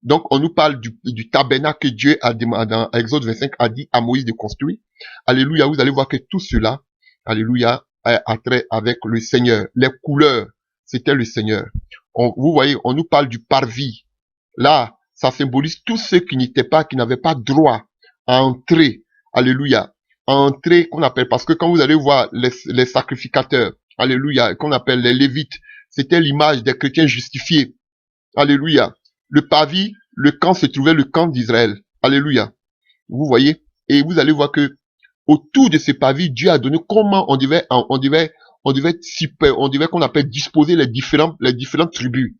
Donc, on nous parle du tabernacle que Dieu a demandé dans Exode 25 a dit à Moïse de construire. Alléluia. Vous allez voir que tout cela, alléluia, a trait avec le Seigneur. Les couleurs, c'était le Seigneur. Vous voyez, on nous parle du parvis. Là, ça symbolise tous ceux qui n'avaient pas droit à entrer. Alléluia. Entrer, qu'on appelle, parce que quand vous allez voir les sacrificateurs, alléluia, qu'on appelle les lévites, c'était l'image des chrétiens justifiés. Alléluia. Le parvis, le camp se trouvait le camp d'Israël. Alléluia. Vous voyez? Et vous allez voir que autour de ce parvis, Dieu a donné comment on devait qu'on appelle disposer les différentes tribus.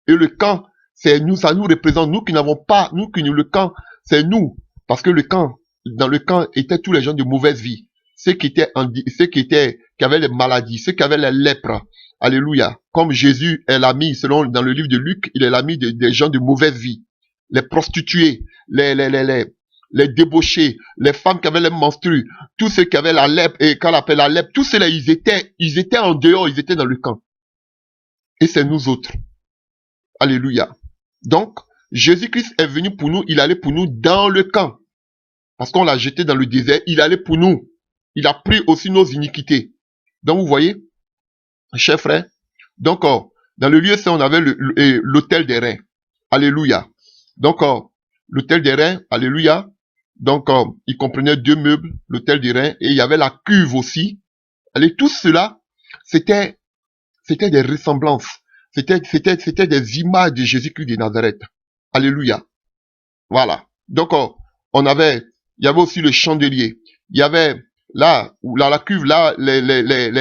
Et le camp, c'est nous, ça nous représente, nous qui n'avons pas, le camp, c'est nous. Parce que dans le camp étaient tous les gens de mauvaise vie. Ceux qui avaient les maladies, ceux qui avaient les lèpres. Alléluia. Comme Jésus est l'ami, dans le livre de Luc, il est l'ami des gens de mauvaise vie. Les prostituées, les débauchés, les femmes qui avaient les menstrues, tous ceux qui avaient la lèpre, et quand on appelle la lèpre, tous ceux-là, ils étaient en dehors, ils étaient dans le camp. Et c'est nous autres. Alléluia. Donc, Jésus-Christ est venu pour nous, il allait pour nous dans le camp. Parce qu'on l'a jeté dans le désert, il allait pour nous. Il a pris aussi nos iniquités. Donc vous voyez, chers frères, Donc, dans le lieu saint, on avait l'autel des reins. Alléluia. Donc, l'autel des reins, alléluia. Donc, il comprenait 2 meubles, l'autel des reins, et il y avait la cuve aussi. Allez, tout cela, c'était des ressemblances. C'était des images de Jésus-Christ de Nazareth. Alléluia. Voilà. Donc, il y avait aussi le chandelier. Il y avait, la cuve, là,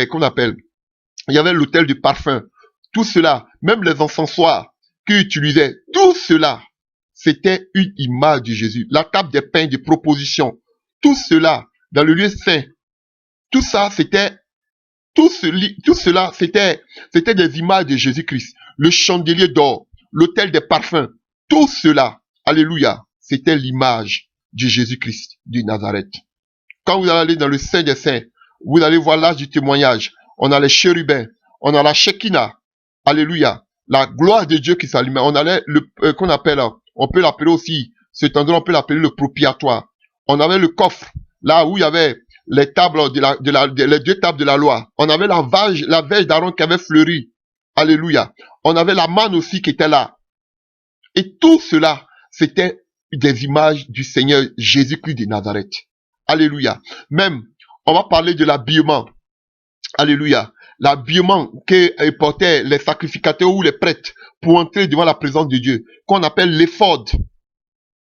qu'on appelle, il y avait l'autel du parfum. Tout cela, même les encensoirs qu'ils utilisaient, tout cela, c'était une image de Jésus. La table des pains de proposition, tout cela, dans le lieu saint, tout ça, tout cela, c'était des images de Jésus-Christ. Le chandelier d'or, l'autel des parfums, tout cela, alléluia, c'était l'image de Jésus-Christ de Nazareth. Quand vous allez aller dans le Saint des Saints, vous allez voir l'âge du témoignage. On a les chérubins, on a la Shekinah, alléluia, la gloire de Dieu qui s'allume. On a qu'on appelle, on peut l'appeler aussi, cet endroit, on peut l'appeler le propiatoire. On avait le coffre, là où il y avait les tables les 2 tables de la loi. On avait la verge d'Aaron qui avait fleuri. Alléluia. On avait la manne aussi qui était là. Et tout cela, c'était des images du Seigneur Jésus-Christ de Nazareth. Alléluia. Même, on va parler de l'habillement. Alléluia. L'habillement que portaient les sacrificateurs ou les prêtres pour entrer devant la présence de Dieu, qu'on appelle l'éphod.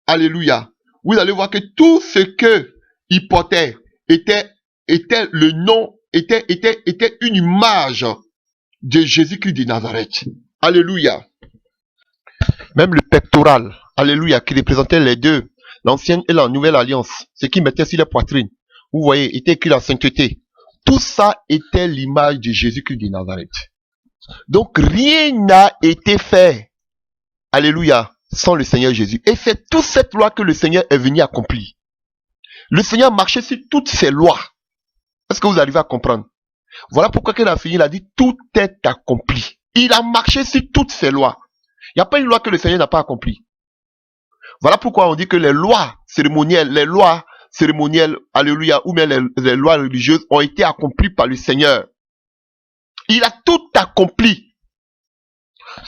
Alléluia. Vous allez voir que tout ce que ils portaient était le nom, était une image de Jésus-Christ de Nazareth. Alléluia. Même le pectoral, alléluia, qui représentait les deux, l'ancienne et la nouvelle alliance, ce qui mettait sur les poitrines, vous voyez, était écrit la sainteté. Tout ça était l'image de Jésus-Christ de Nazareth. Donc rien n'a été fait, alléluia, sans le Seigneur Jésus. Et c'est toute cette loi que le Seigneur est venu accomplir. Le Seigneur marchait sur toutes ces lois. Est-ce que vous arrivez à comprendre? Voilà pourquoi il a fini, il a dit, tout est accompli. Il a marché sur toutes ces lois. Il n'y a pas une loi que le Seigneur n'a pas accomplie. Voilà pourquoi on dit que les lois cérémonielles, alléluia, ou bien les lois religieuses ont été accomplies par le Seigneur. Il a tout accompli.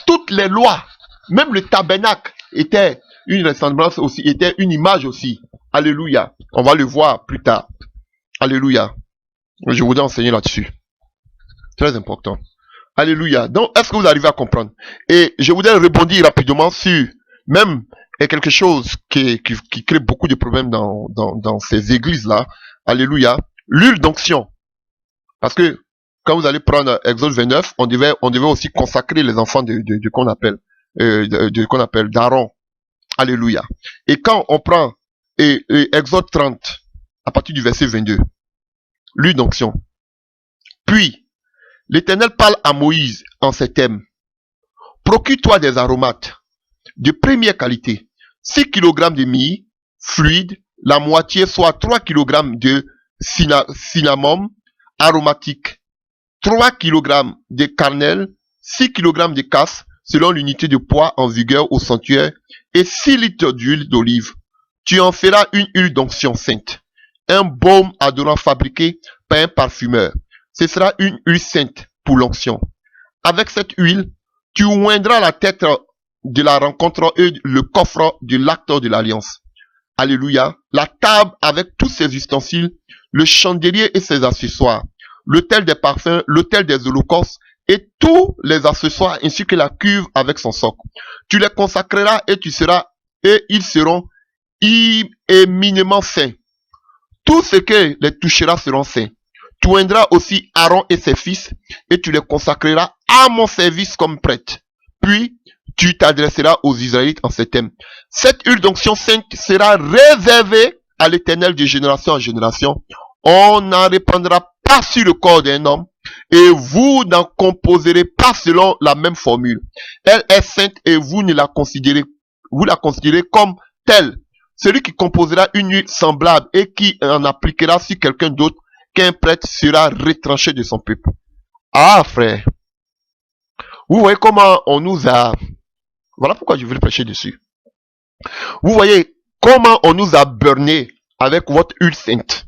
Toutes les lois, même le tabernacle était une ressemblance aussi, était une image aussi. Alléluia. On va le voir plus tard. Alléluia. Je voudrais enseigner là-dessus. Très important. Alléluia. Donc, est-ce que vous arrivez à comprendre? Et je voudrais rebondir rapidement sur même quelque chose qui crée beaucoup de problèmes dans ces églises-là. Alléluia. L'huile d'onction. Parce que quand vous allez prendre Exode 29, on devait aussi consacrer les enfants qu'on appelle d'Aaron. Alléluia. Et quand on prend Exode 30, à partir du verset 22, l'huile d'onction. Puis, l'Éternel parle à Moïse en ces termes. Procure-toi des aromates de première qualité, 6 kg de myrrhe fluide, la moitié soit 3 kg de cinnamome aromatique, 3 kg de cannelle, 6 kg de cassis selon l'unité de poids en vigueur au sanctuaire et 6 litres d'huile d'olive. Tu en feras une huile d'onction sainte, un baume adorant fabriqué par un parfumeur. Ce sera une huile sainte pour l'onction. Avec cette huile, tu oindras la tête de la rencontre et le coffre de l'acte de l'alliance. Alléluia. La table avec tous ses ustensiles, le chandelier et ses accessoires, l'autel des parfums, l'autel des holocaustes et tous les accessoires ainsi que la cuve avec son socle. Tu les consacreras et ils seront éminemment saints. Tout ce que les touchera seront saints. Tu oindras aussi Aaron et ses fils et tu les consacreras à mon service comme prêtre. Puis, tu t'adresseras aux Israélites en ces termes. Cette huile d'onction sainte sera réservée à l'Éternel de génération en génération. On n'en répandra pas sur le corps d'un homme et vous n'en composerez pas selon la même formule. Elle est sainte et vous la considérez comme telle. Celui qui composera une huile semblable et qui en appliquera sur quelqu'un d'autre qu'un prêtre sera retranché de son peuple. Ah, frère. Vous voyez comment on nous a... Voilà pourquoi je veux prêcher dessus. Vous voyez comment on nous a burné avec votre huile sainte.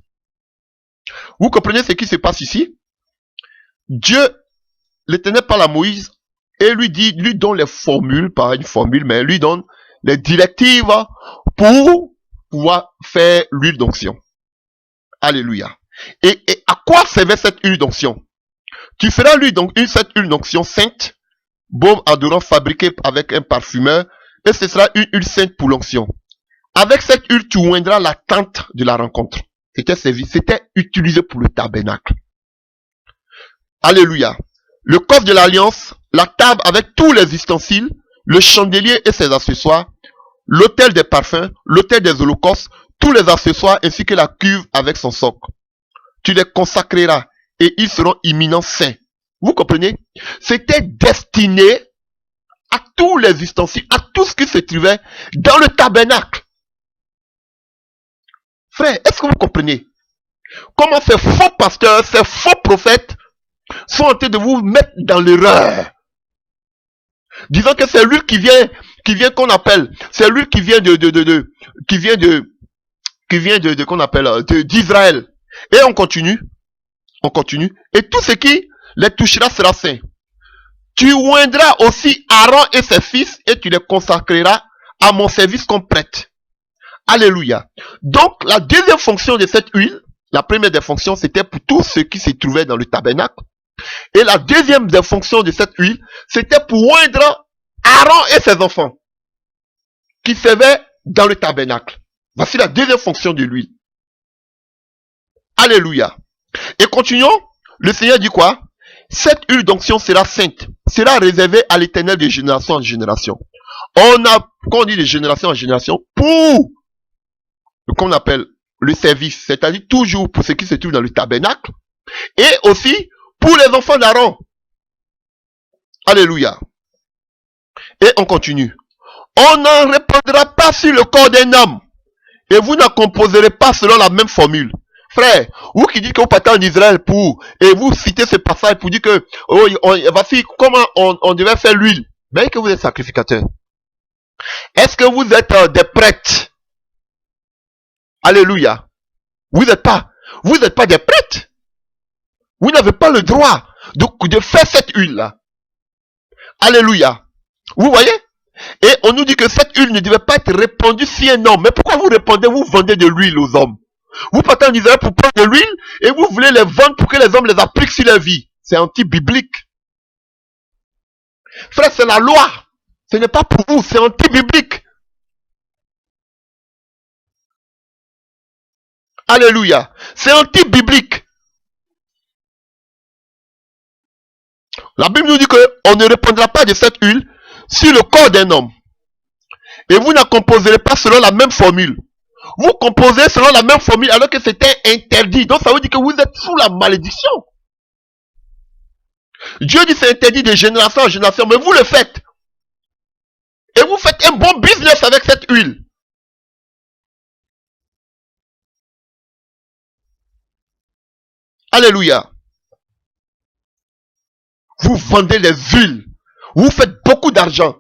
Vous comprenez ce qui se passe ici? Dieu l'Éternel parle à Moïse et lui donne les formules, pas une formule, mais lui donne les directives pour pouvoir faire l'huile d'onction. Alléluia. Et à quoi servait cette huile d'onction? Tu feras cette huile d'onction sainte, baume adorant fabriqué avec un parfumeur, et ce sera une huile sainte pour l'onction. Avec cette huile, tu oindras la tente de la rencontre. C'était utilisé pour le tabernacle. Alléluia. Le coffre de l'alliance, la table avec tous les ustensiles, le chandelier et ses accessoires, l'autel des parfums, l'autel des holocaustes, tous les accessoires ainsi que la cuve avec son socle. Tu les consacreras et ils seront imminents saints. Vous comprenez? C'était destiné à tous les ustensiles, à tout ce qui se trouvait dans le tabernacle. Frère, est-ce que vous comprenez comment ces faux pasteurs, ces faux prophètes sont en train de vous mettre dans l'erreur, disant que c'est lui qui vient qu'on appelle, c'est lui qui vient qu'on appelle d'Israël. Et on continue, et tout ce qui les touchera sera saint. Tu oindras aussi Aaron et ses fils et tu les consacreras à mon service comme prêtre. Alléluia. Donc la deuxième fonction de cette huile, la première des fonctions, c'était pour tout ce qui se trouvait dans le tabernacle. Et la deuxième des fonctions de cette huile, c'était pour oindre Aaron et ses enfants qui servaient dans le tabernacle. Voici la deuxième fonction de l'huile. Alléluia. Et continuons. Le Seigneur dit quoi? Cette huile d'onction sera sainte, sera réservée à l'Éternel de génération en génération. Quand on dit de génération en génération, pour ce qu'on appelle le service, c'est-à-dire toujours pour ceux qui se trouvent dans le tabernacle, et aussi pour les enfants d'Aaron. Alléluia. Et on continue. On n'en répandra pas sur le corps d'un homme, et vous n'en composerez pas selon la même formule. Frère, vous qui dites que vous partez en Israël et vous citez ce passage pour dire que, voici comment on devait faire l'huile. Mais que vous êtes sacrificateur. Est-ce que vous êtes des prêtres? Alléluia. Vous n'êtes pas des prêtres. Vous n'avez pas le droit de faire cette huile-là. Alléluia. Vous voyez? Et on nous dit que cette huile ne devait pas être répandue si un homme. Mais pourquoi vous répandez, vous vendez de l'huile aux hommes? Vous partez en Israël pour prendre de l'huile et vous voulez les vendre pour que les hommes les appliquent sur leur vie. C'est anti-biblique. Frère, c'est la loi. Ce n'est pas pour vous, c'est anti-biblique. Alléluia. C'est anti-biblique. La Bible nous dit qu'on ne répandra pas de cette huile sur le corps d'un homme. Et vous ne composerez pas selon la même formule. Vous composez selon la même formule alors que c'était interdit. Donc ça veut dire que vous êtes sous la malédiction. Dieu dit c'est interdit de génération en génération, mais vous le faites. Et vous faites un bon business avec cette huile. Alléluia. Vous vendez les huiles. Vous faites beaucoup d'argent.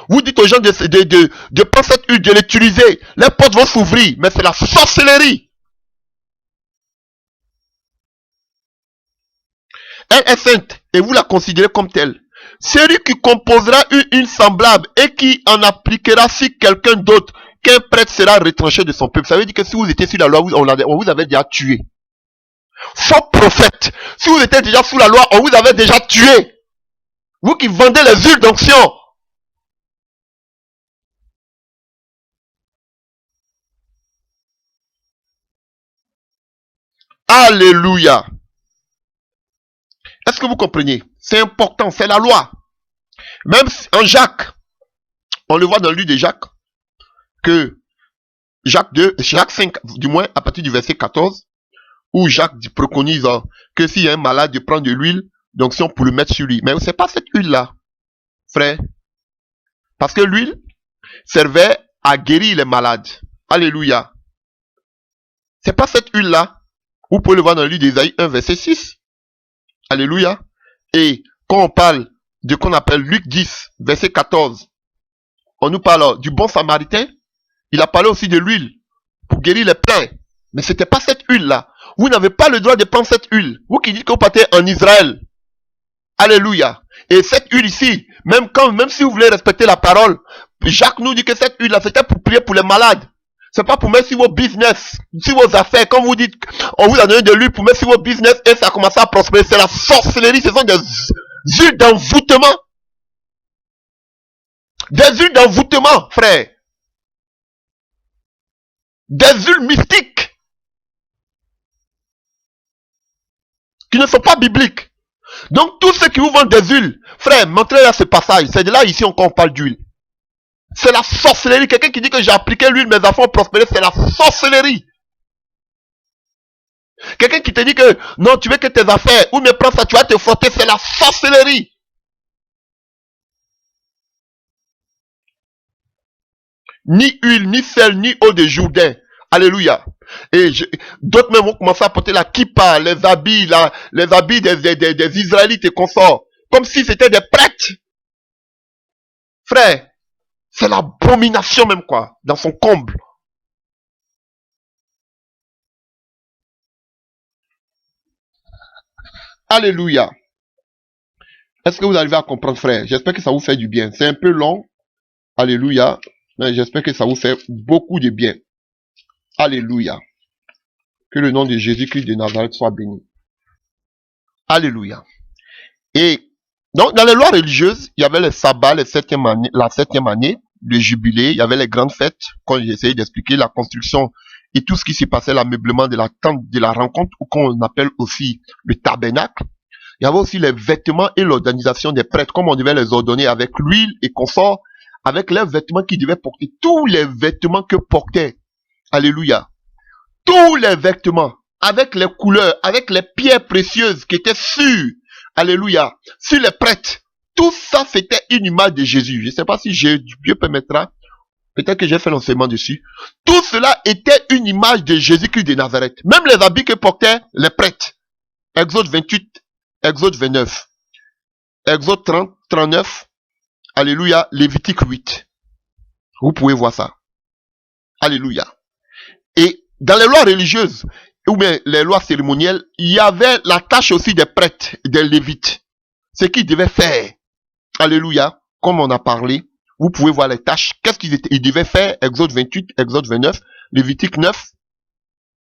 Vous dites aux gens de prendre cette huile, de l'utiliser. Les portes vont s'ouvrir. Mais c'est la sorcellerie. Elle est sainte et vous la considérez comme telle. Celui qui composera une semblable et qui en appliquera sur quelqu'un d'autre, qu'un prêtre sera retranché de son peuple. Ça veut dire que si vous étiez sur la loi, on vous avait déjà tué. Faux prophète. Si vous étiez déjà sous la loi, on vous avait déjà tué. Vous qui vendez les huiles d'onction. Alléluia. Est-ce que vous comprenez? C'est important, c'est la loi. Même en Jacques, on le voit dans le livre de Jacques, que Jacques 5, du moins à partir du verset 14, où Jacques préconise que s'il y a un malade de prendre de l'huile d'onction pour le mettre sur lui. Mais c'est pas cette huile-là, frère. Parce que l'huile servait à guérir les malades. Alléluia. C'est pas cette huile-là. Vous pouvez le voir dans le livre d'Ésaïe 1, verset 6. Alléluia. Et quand on parle de qu'on appelle Luc 10, verset 14, on nous parle du bon samaritain. Il a parlé aussi de l'huile pour guérir les plaies. Mais c'était pas cette huile-là. Vous n'avez pas le droit de prendre cette huile. Vous qui dites que vous partez en Israël. Alléluia. Et cette huile ici, même si vous voulez respecter la parole, Jacques nous dit que cette huile là, c'était pour prier pour les malades. C'est pas pour mettre sur vos business, sur vos affaires. Comme vous dites, on vous a donné de l'huile pour mettre sur vos business et ça a commencé à prospérer. C'est la sorcellerie, ce sont des huiles d'envoûtement. Des huiles d'envoûtement, frère. Des huiles mystiques. Qui ne sont pas bibliques. Donc, tous ceux qui vous vendent des huiles, frère, montrez là ce passage. C'est de là, ici, on parle d'huile. C'est la sorcellerie. Quelqu'un qui dit que j'ai appliqué l'huile, mes enfants ont prospéré, c'est la sorcellerie. Quelqu'un qui te dit que non, tu veux que tes affaires, ou me prends ça, tu vas te frotter, c'est la sorcellerie. Ni huile, ni sel, ni eau de Jourdain. Alléluia. Et d'autres même vont commencer à porter la kippa, les habits des Israélites et consorts. Comme si c'était des prêtres. Frère, c'est l'abomination même quoi, dans son comble. Alléluia. Est-ce que vous arrivez à comprendre, frère? J'espère que ça vous fait du bien. C'est un peu long. Alléluia. Mais j'espère que ça vous fait beaucoup de bien. Alléluia. Que le nom de Jésus-Christ de Nazareth soit béni. Alléluia. Et donc, dans les lois religieuses, il y avait le sabbat, la septième année, le jubilé, il y avait les grandes fêtes, quand j'ai essayé d'expliquer la construction et tout ce qui s'est passé, l'ameublement de la tente de la rencontre, ou qu'on appelle aussi le tabernacle. Il y avait aussi les vêtements et l'organisation des prêtres, comme on devait les ordonner avec l'huile et confort, avec les vêtements qu'ils devaient porter, tous les vêtements que portaient. Alléluia. Tous les vêtements, avec les couleurs, avec les pierres précieuses qui étaient sûres. Alléluia. Sur les prêtres. Tout ça, c'était une image de Jésus. Je ne sais pas si Dieu permettra. Peut-être que j'ai fait l'enseignement dessus. Tout cela était une image de Jésus-Christ de Nazareth. Même les habits que portaient les prêtres. Exode 28, Exode 29. Exode 30, 39. Alléluia. Lévitique 8. Vous pouvez voir ça. Alléluia. Et dans les lois religieuses, ou bien les lois cérémonielles, il y avait la tâche aussi des prêtres, des lévites. Ce qu'ils devaient faire. Alléluia. Comme on a parlé, vous pouvez voir les tâches. Qu'est-ce qu'ils devaient faire? Exode 28, Exode 29, Lévitique 9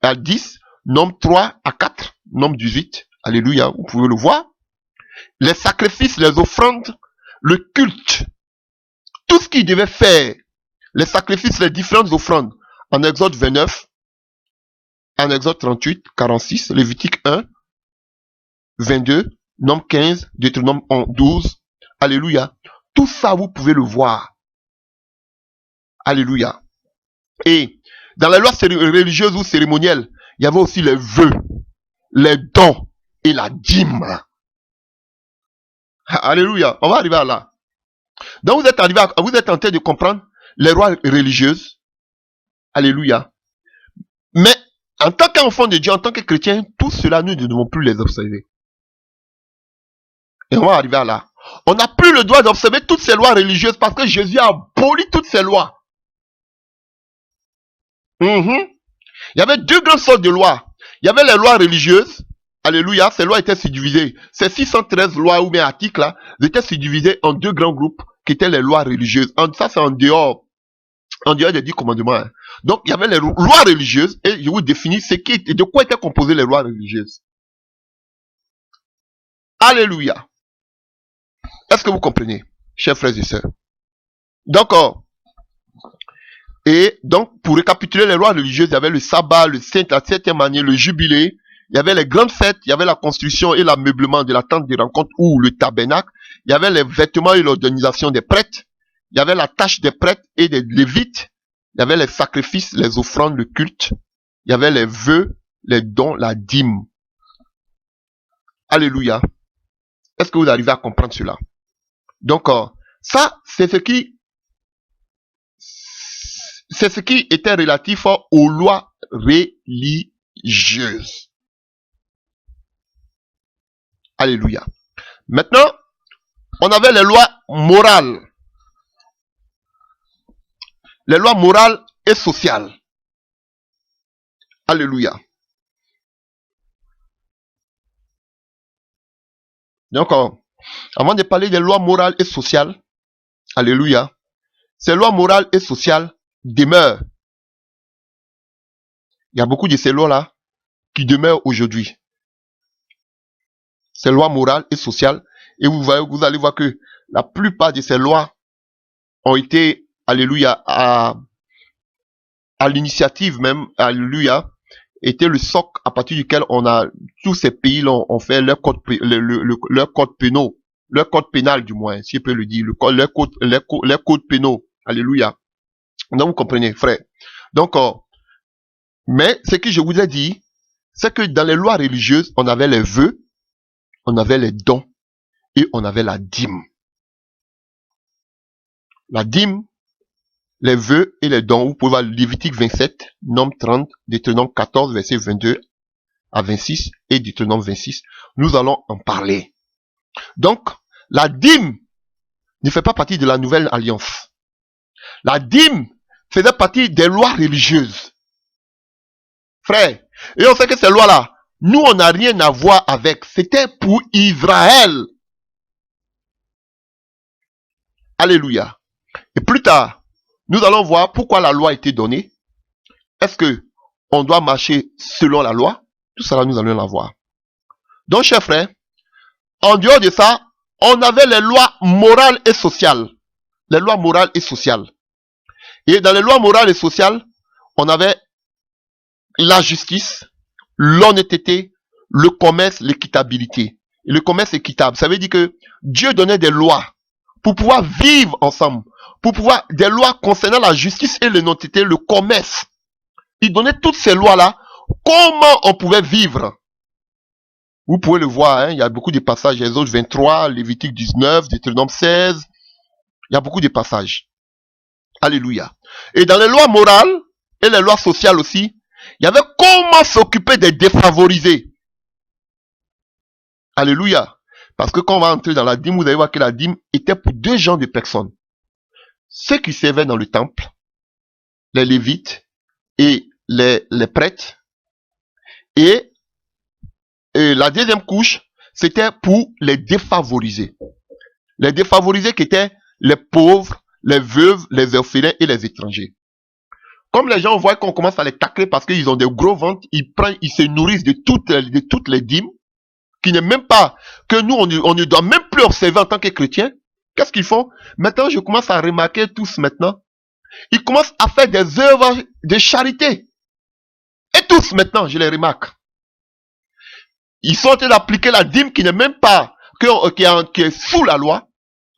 à 10, Nombre 3 à 4, Nombre 18. Alléluia. Vous pouvez le voir. Les sacrifices, les offrandes, le culte. Tout ce qu'ils devaient faire. Les sacrifices, les différentes offrandes. En Exode 29, en Exode 38, 46, Lévitique 1, 22, Nombre 15, Deutéronome 12. Alléluia. Tout ça, vous pouvez le voir. Alléluia. Et dans les lois religieuses ou cérémonielles, il y avait aussi les vœux, les dons et la dîme. Alléluia. On va arriver à là. Donc vous êtes en train de comprendre les lois religieuses. Alléluia. Mais en tant qu'enfant de Dieu, en tant que chrétien, tout cela, nous ne devons plus les observer. Et on va arriver à là. On n'a plus le droit d'observer toutes ces lois religieuses parce que Jésus a aboli toutes ces lois. Il y avait deux grandes sortes de lois. Il y avait les lois religieuses. Alléluia, ces lois étaient subdivisées. Ces 613 lois ou bien articles là, étaient subdivisés en deux grands groupes qui étaient les lois religieuses. Ça, c'est en dehors des 10 commandements. Hein. Donc, il y avait les lois religieuses et je vous définis de quoi étaient composées les lois religieuses. Alléluia. Est-ce que vous comprenez, chers frères et sœurs? Donc, pour récapituler les lois religieuses, il y avait le sabbat, la septième année, le jubilé, il y avait les grandes fêtes, il y avait la construction et l'ameublement de la tente de rencontre ou le tabernacle, il y avait les vêtements et l'organisation des prêtres, il y avait la tâche des prêtres et des lévites, il y avait les sacrifices, les offrandes, le culte, il y avait les vœux, les dons, la dîme. Alléluia. Est-ce que vous arrivez à comprendre cela? Donc, ça, c'est ce qui était relatif aux lois religieuses. Alléluia. Maintenant, on avait les lois morales. Les lois morales et sociales. Alléluia. Donc, Avant de parler des lois morales et sociales, alléluia, ces lois morales et sociales demeurent. Il y a beaucoup de ces lois-là qui demeurent aujourd'hui. Ces lois morales et sociales. Et vous allez voir que la plupart de ces lois ont été, alléluia, à l'initiative même, alléluia, était le socle à partir duquel on a, tous ces pays-là ont fait leur code, leur code pénal, leur code pénal du moins, si je peux le dire, leur code pénal. Alléluia. Donc vous comprenez, frère. Donc, mais ce que je vous ai dit, c'est que dans les lois religieuses, on avait les vœux, on avait les dons et on avait la dîme. La dîme, les vœux et les dons, vous pouvez voir Lévitique 27, Nombre 30, Deutéronome 14, verset 22 à 26 et Deutéronome 26. Nous allons en parler. Donc, la dîme ne fait pas partie de la nouvelle alliance. La dîme faisait partie des lois religieuses. Frère, et on sait que ces lois-là, nous, on n'a rien à voir avec. C'était pour Israël. Alléluia. Et plus tard, nous allons voir pourquoi la loi a été donnée. Est-ce que on doit marcher selon la loi? Tout cela, nous allons la voir. Donc, chers frères, en dehors de ça, on avait les lois morales et sociales. Les lois morales et sociales. Et dans les lois morales et sociales, on avait la justice, l'honnêteté, le commerce, l'équitabilité. Et le commerce équitable, ça veut dire que Dieu donnait des lois pour pouvoir vivre ensemble, pour pouvoir, des lois concernant la justice et l'honnêteté, le commerce. Il donnait toutes ces lois-là, comment on pouvait vivre. Vous pouvez le voir, hein, il y a beaucoup de passages, Exode 23, Lévitique 19, Deutéronome 16, il y a beaucoup de passages. Alléluia. Et dans les lois morales et les lois sociales aussi, il y avait comment s'occuper des défavorisés. Alléluia. Parce que quand on va entrer dans la dîme, vous allez voir que la dîme était pour deux genres de personnes. Ceux qui servaient dans le temple, les lévites et les prêtres. Et la deuxième couche, c'était pour les défavorisés. Les défavorisés qui étaient les pauvres, les veuves, les orphelins et les étrangers. Comme les gens voient qu'on commence à les tacler parce qu'ils ont des gros ventres, ils se nourrissent de toutes les dîmes, qui n'est même pas, que nous, on ne doit même plus observer en tant que chrétiens. Qu'est-ce qu'ils font? Maintenant, je commence à remarquer tous maintenant. Ils commencent à faire des œuvres de charité. Et tous maintenant, je les remarque. Ils sont en train d'appliquer la dîme qui n'est même pas, qui est sous la loi.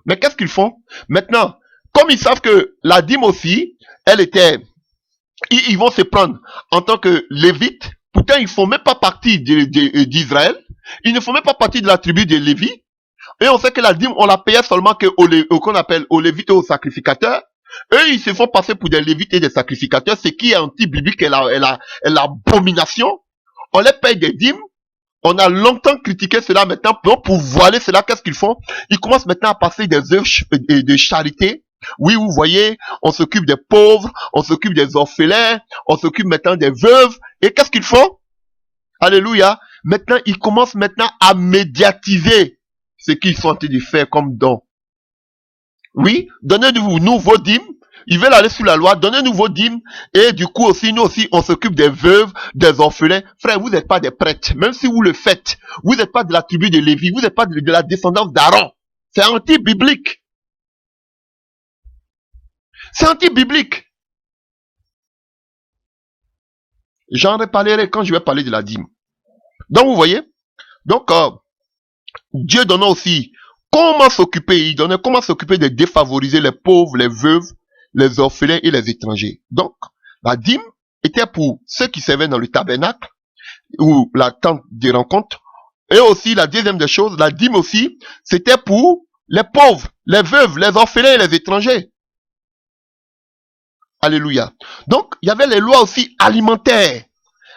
Mais qu'est-ce qu'ils font? Maintenant, comme ils savent que la dîme aussi, elle était, ils vont se prendre en tant que lévites. Pourtant, ils ne font même pas partie d'Israël. Ils ne font même pas partie de la tribu de Lévi. Et on sait que la dîme, on la payait seulement qu'on appelle aux lévites et aux sacrificateurs. Eux, ils se font passer pour des lévites et des sacrificateurs, ce qui est anti-biblique et l'abomination. On les paye des dîmes. On a longtemps critiqué cela maintenant. Pour voiler cela, qu'est-ce qu'ils font? Ils commencent maintenant à passer des œuvres de charité. Oui, vous voyez, on s'occupe des pauvres, on s'occupe des orphelins, on s'occupe maintenant des veuves. Et qu'est-ce qu'ils font? Alléluia. Maintenant, ils commencent maintenant à médiatiser ce qu'ils sont en train de faire comme don. Oui, donnez-nous vos dîmes. Ils veulent aller sous la loi, donnez-nous vos dîmes. Et du coup aussi, nous aussi, on s'occupe des veuves, des orphelins. Frère, vous n'êtes pas des prêtres. Même si vous le faites, vous n'êtes pas de la tribu de Lévi, vous n'êtes pas de la descendance d'Aaron. C'est anti-biblique. C'est anti-biblique. J'en reparlerai quand je vais parler de la dîme. Donc, vous voyez, donc, Dieu donnait aussi comment s'occuper. Il donnait comment s'occuper de défavoriser les pauvres, les veuves, les orphelins et les étrangers. Donc, la dîme était pour ceux qui servaient dans le tabernacle ou la tente de rencontre. Et aussi, la deuxième des choses, la dîme aussi, c'était pour les pauvres, les veuves, les orphelins et les étrangers. Alléluia. Donc, il y avait les lois aussi alimentaires,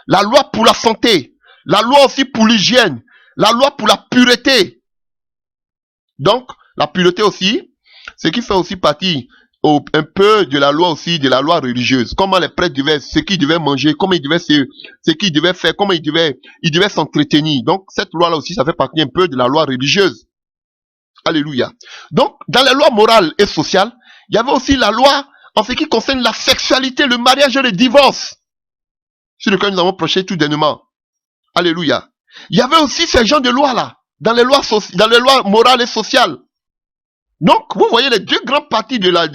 la loi pour la santé, la loi aussi pour l'hygiène, la loi pour la pureté. Donc, la pureté aussi, ce qui fait aussi partie un peu de la loi aussi, de la loi religieuse. Comment les prêtres devaient, ce qu'ils devaient manger, comment ils devaient ce qu'ils devaient faire, comment ils devaient s'entretenir. Donc, cette loi-là aussi, ça fait partie un peu de la loi religieuse. Alléluia. Donc, dans les lois morales et sociales, il y avait aussi la loi en ce qui concerne la sexualité, le mariage et le divorce, sur lequel nous avons prêché tout dernièrement. Alléluia. Il y avait aussi ces genres de lois-là, dans les lois morales et sociales. Donc, vous voyez les deux grandes parties des lois.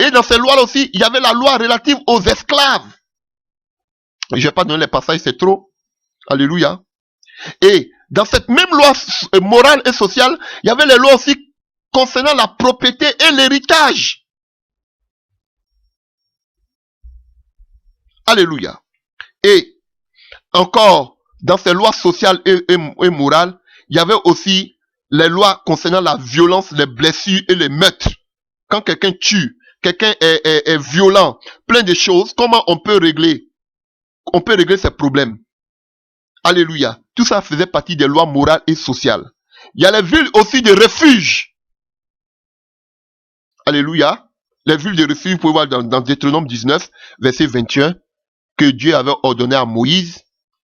Et dans ces lois-là aussi, il y avait la loi relative aux esclaves. Je ne vais pas donner les passages, c'est trop. Alléluia. Et dans cette même loi morale et sociale, il y avait les lois aussi concernant la propriété et l'héritage. Alléluia. Et encore, dans ces lois sociales et morales, il y avait aussi les lois concernant la violence, les blessures et les meurtres. Quand quelqu'un tue, quelqu'un est violent, plein de choses, comment on peut régler ces problèmes? Alléluia. Tout ça faisait partie des lois morales et sociales. Il y a les villes aussi de refuge. Alléluia. Les villes de refuge, vous pouvez voir dans Deutéronome 19, verset 21, que Dieu avait ordonné à Moïse.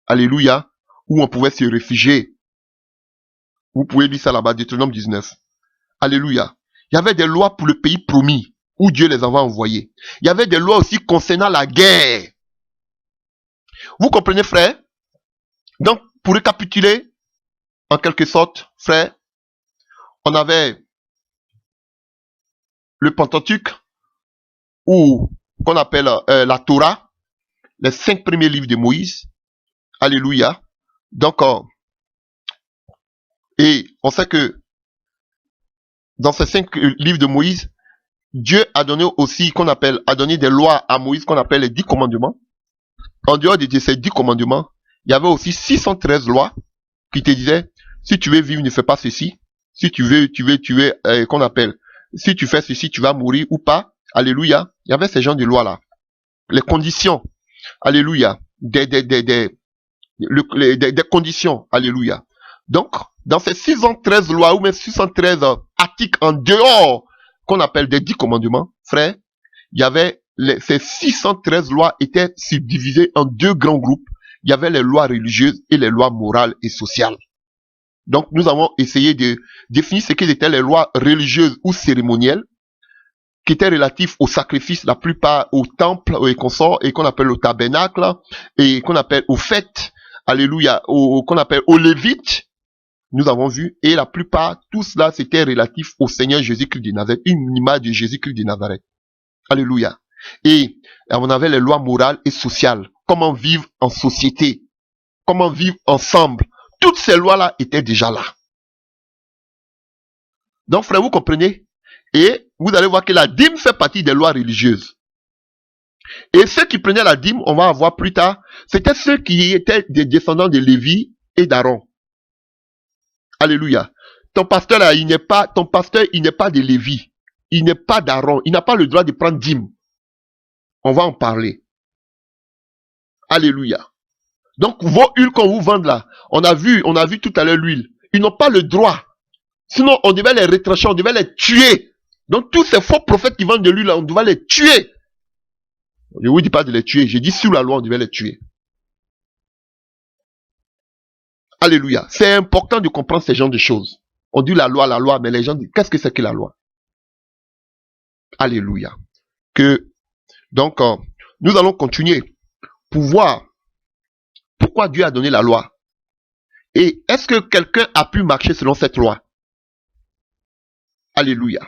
Alléluia. Où on pouvait se réfugier. Vous pouvez lire ça là-bas, Deutéronome 19. Alléluia. Il y avait des lois pour le pays promis, où Dieu les avait envoyés. Il y avait des lois aussi concernant la guerre. Vous comprenez, frère? Donc, pour récapituler, en quelque sorte, frère, on avait le Pentateuque, ou qu'on appelle la Torah, les 5 premiers livres de Moïse. Alléluia. Donc, et on sait que dans ces 5 livres de Moïse, Dieu a donné aussi, a donné des lois à Moïse qu'on appelle les 10 commandements. En dehors de ces 10 commandements, il y avait aussi 613 lois qui te disaient, si tu veux vivre, ne fais pas ceci. Si tu veux, qu'on appelle, si tu fais ceci, tu vas mourir ou pas. Alléluia. Il y avait ces genres de lois-là. Les conditions. Alléluia. Des conditions. Alléluia. Donc, dans ces 613 lois ou même 613 articles en dehors qu'on appelle des 10 commandements, frère, il y avait ces 613 lois étaient subdivisées en 2 grands groupes. Il y avait les lois religieuses et les lois morales et sociales. Donc, nous avons essayé de définir ce qu'étaient les lois religieuses ou cérémonielles, qui étaient relatives au sacrifice, la plupart au temple et consorts, et qu'on appelle au tabernacle, et qu'on appelle aux fêtes, alléluia, qu'on appelle aux lévites, nous avons vu, et la plupart, tout cela, c'était relatif au Seigneur Jésus-Christ de Nazareth, une image de Jésus-Christ de Nazareth. Alléluia. Et on avait les lois morales et sociales, comment vivre en société, comment vivre ensemble. Toutes ces lois-là étaient déjà là. Donc, frère, vous comprenez? Et vous allez voir que la dîme fait partie des lois religieuses. Et ceux qui prenaient la dîme, on va voir plus tard, c'était ceux qui étaient des descendants de Lévi et d'Aaron. Alléluia. Ton pasteur là, il n'est pas de Lévi. Il n'est pas d'Aaron. Il n'a pas le droit de prendre dîme. On va en parler. Alléluia. Donc, vos huiles qu'on vous vend là, on a vu tout à l'heure l'huile. Ils n'ont pas le droit. Sinon, on devait les retrancher, on devait les tuer. Donc, tous ces faux prophètes qui vendent de l'huile là, on devait les tuer. Je ne vous dis pas de les tuer. J'ai dit sous la loi, on devait les tuer. Alléluia. C'est important de comprendre ces genres de choses. On dit la loi, mais les gens disent, qu'est-ce que c'est que la loi? Alléluia. Donc, nous allons continuer pour voir pourquoi Dieu a donné la loi. Et est-ce que quelqu'un a pu marcher selon cette loi? Alléluia.